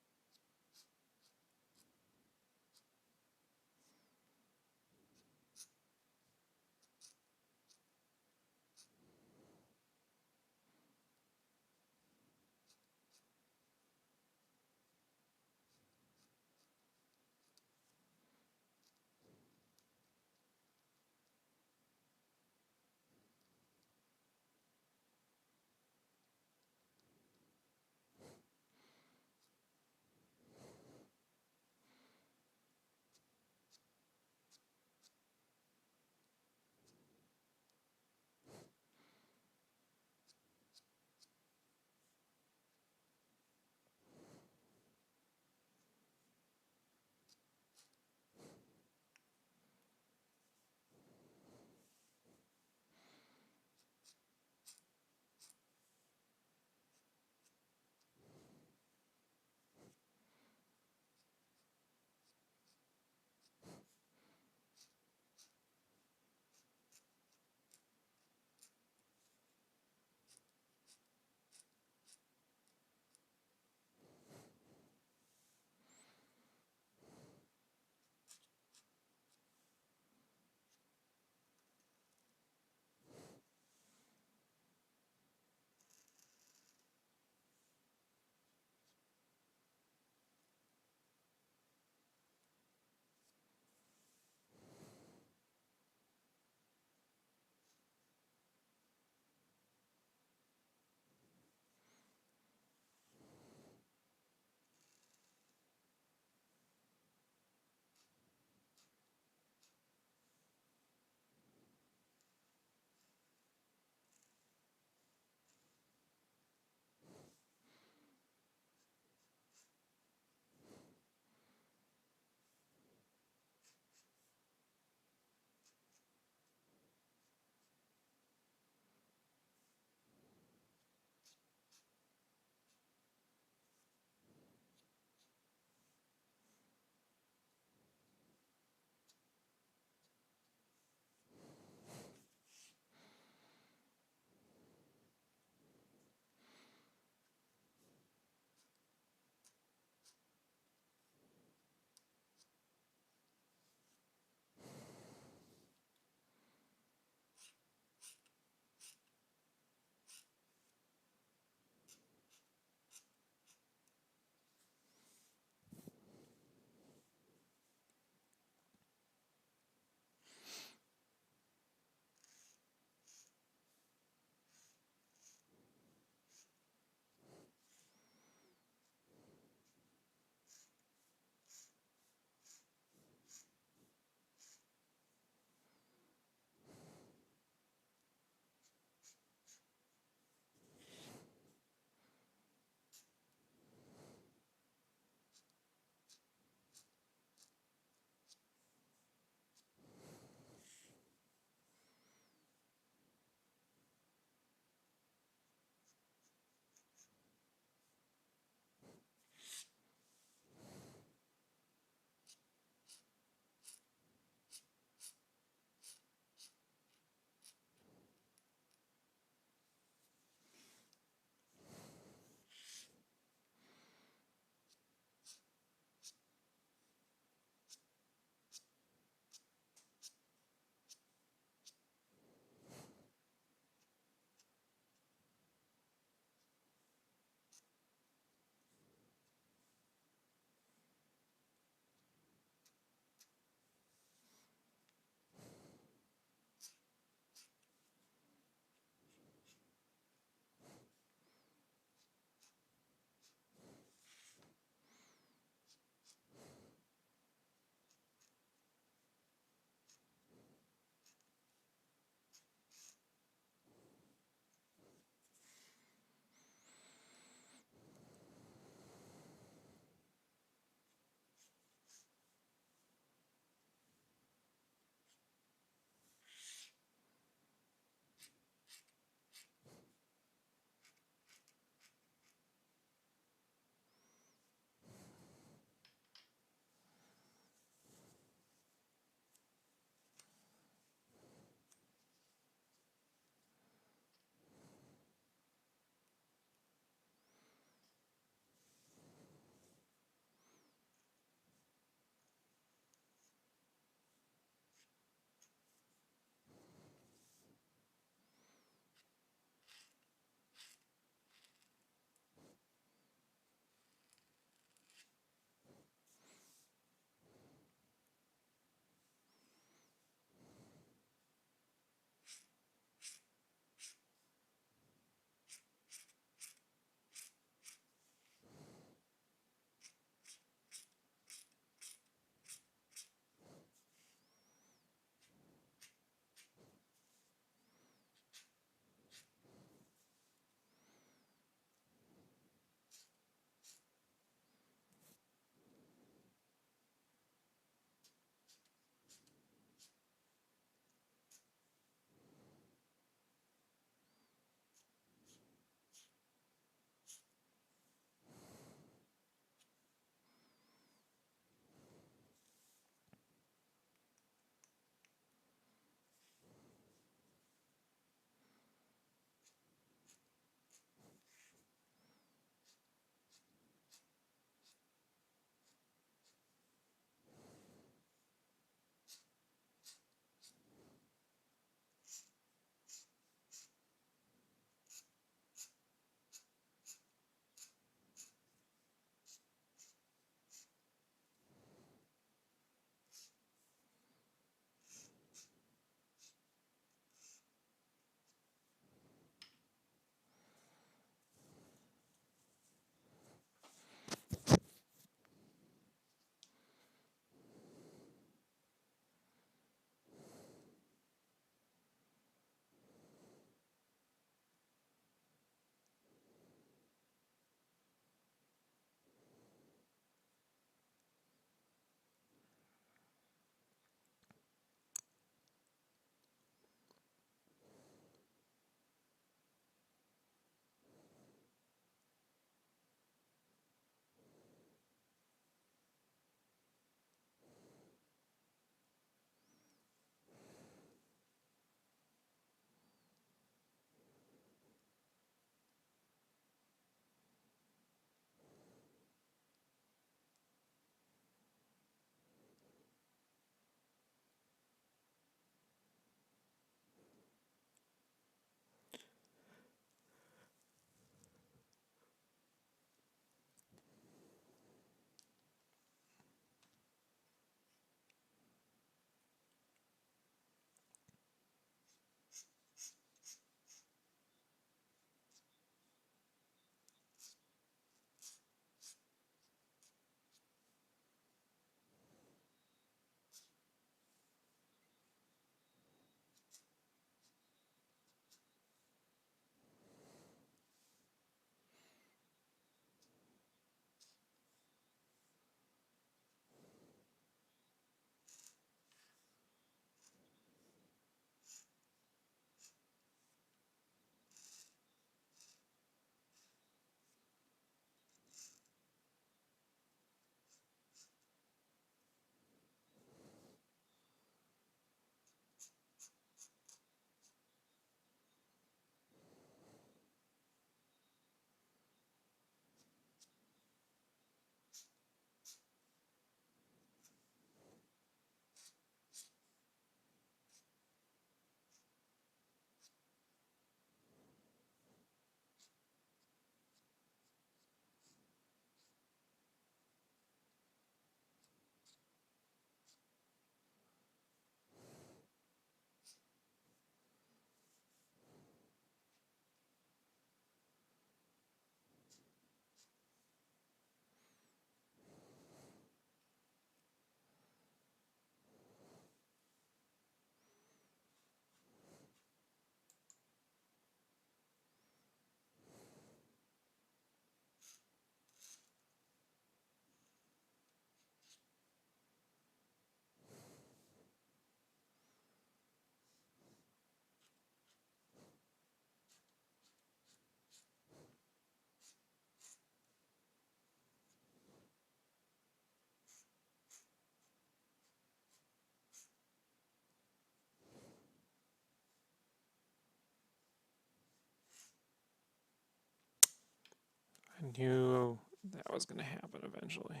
I knew that was going to happen eventually. I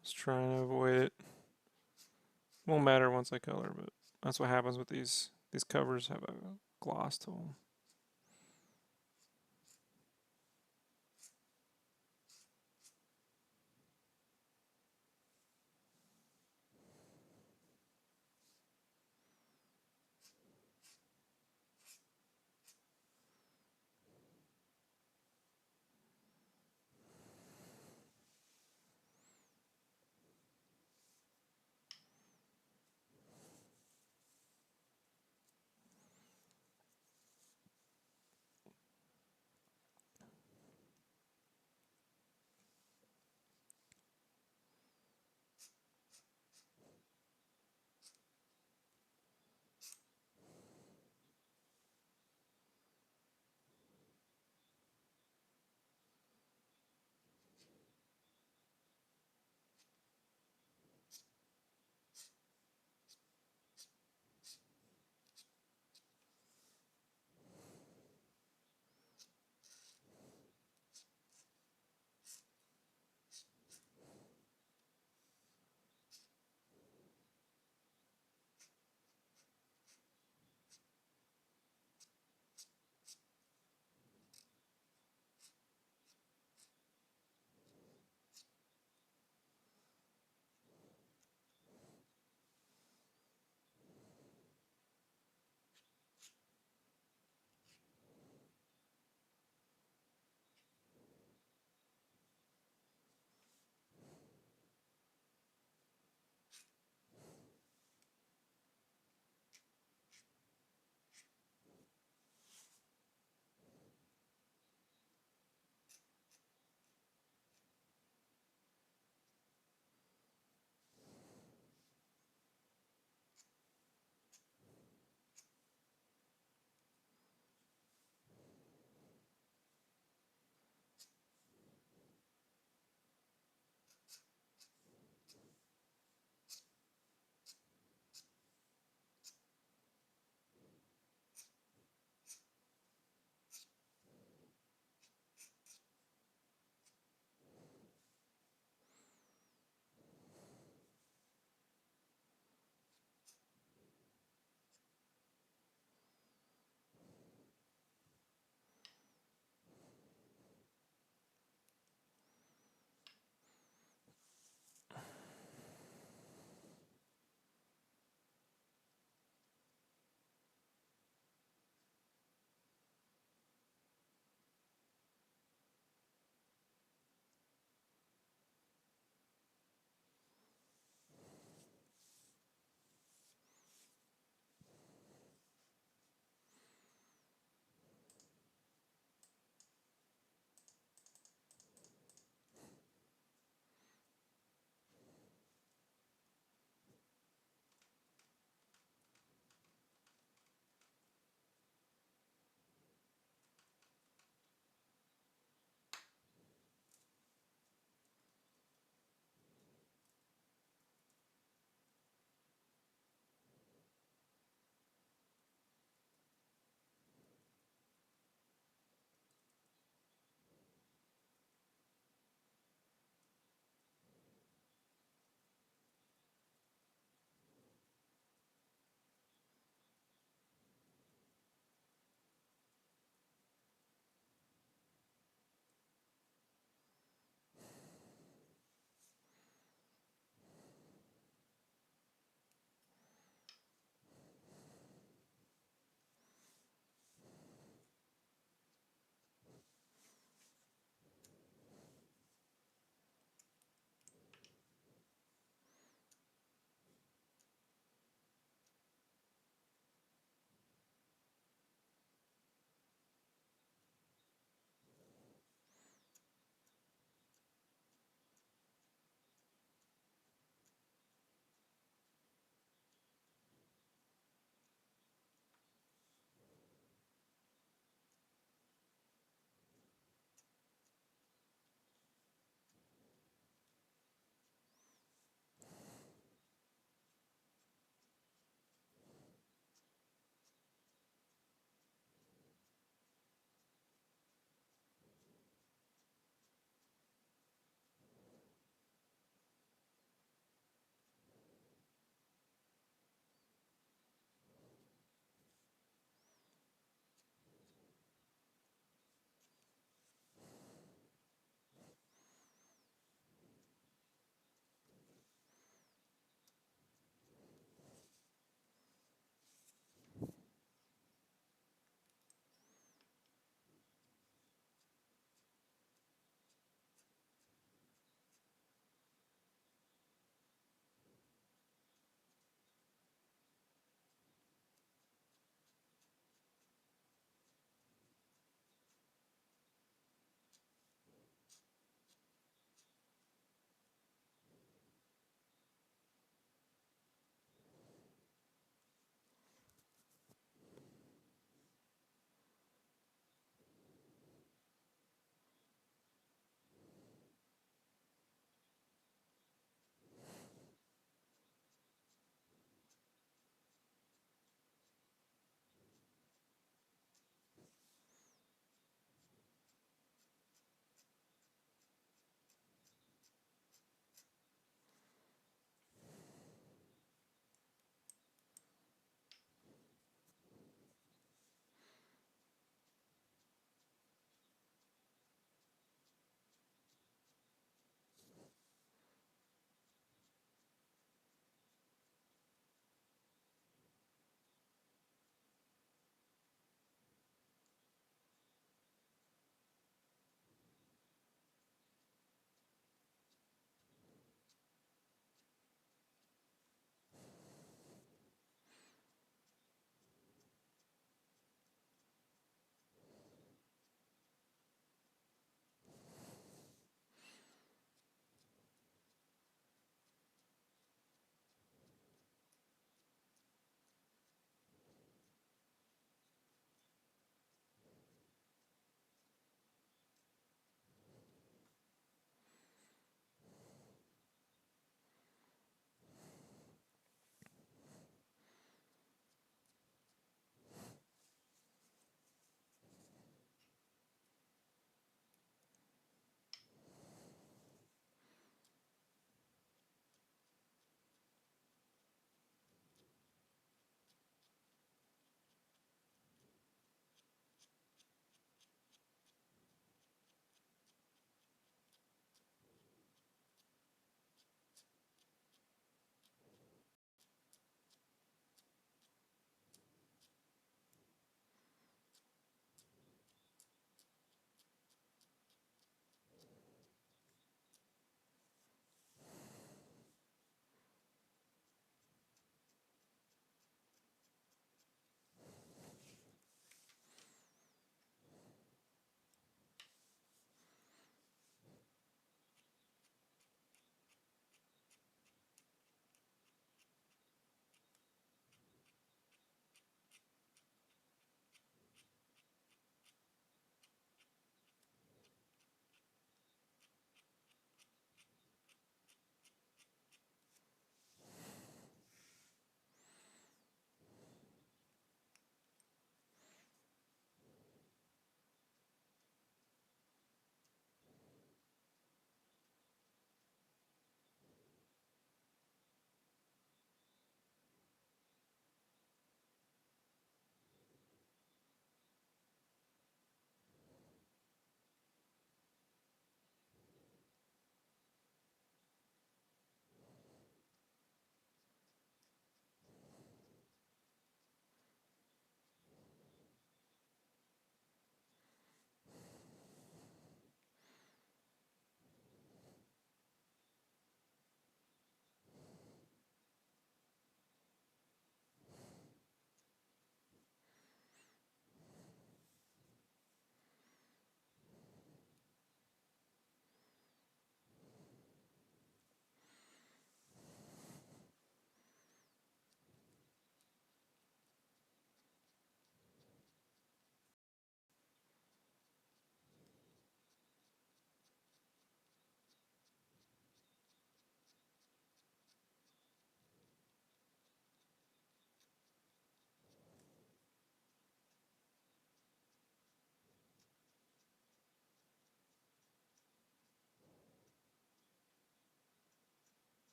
was trying to avoid it. Won't matter once I color, but that's what happens with these. These covers have a gloss to them.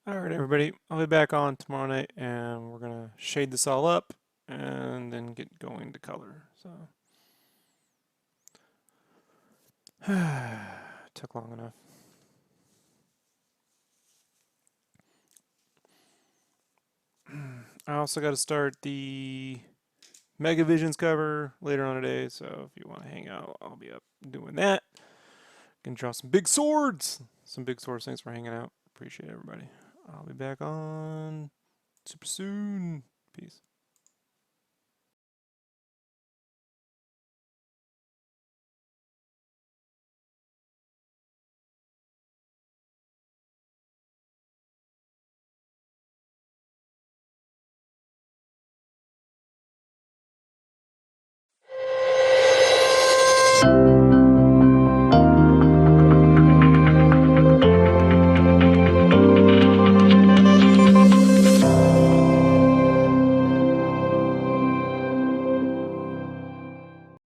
All right, everybody. I'll be back on tomorrow night, and we're gonna shade this all up, and then get going to color. So took long enough. I also got to start the Mega Visions cover later on today, so if you want to hang out, I'll be up doing that. Gonna draw some big swords. Some big swords. Thanks for hanging out. Appreciate everybody. I'll be back on super soon. Peace.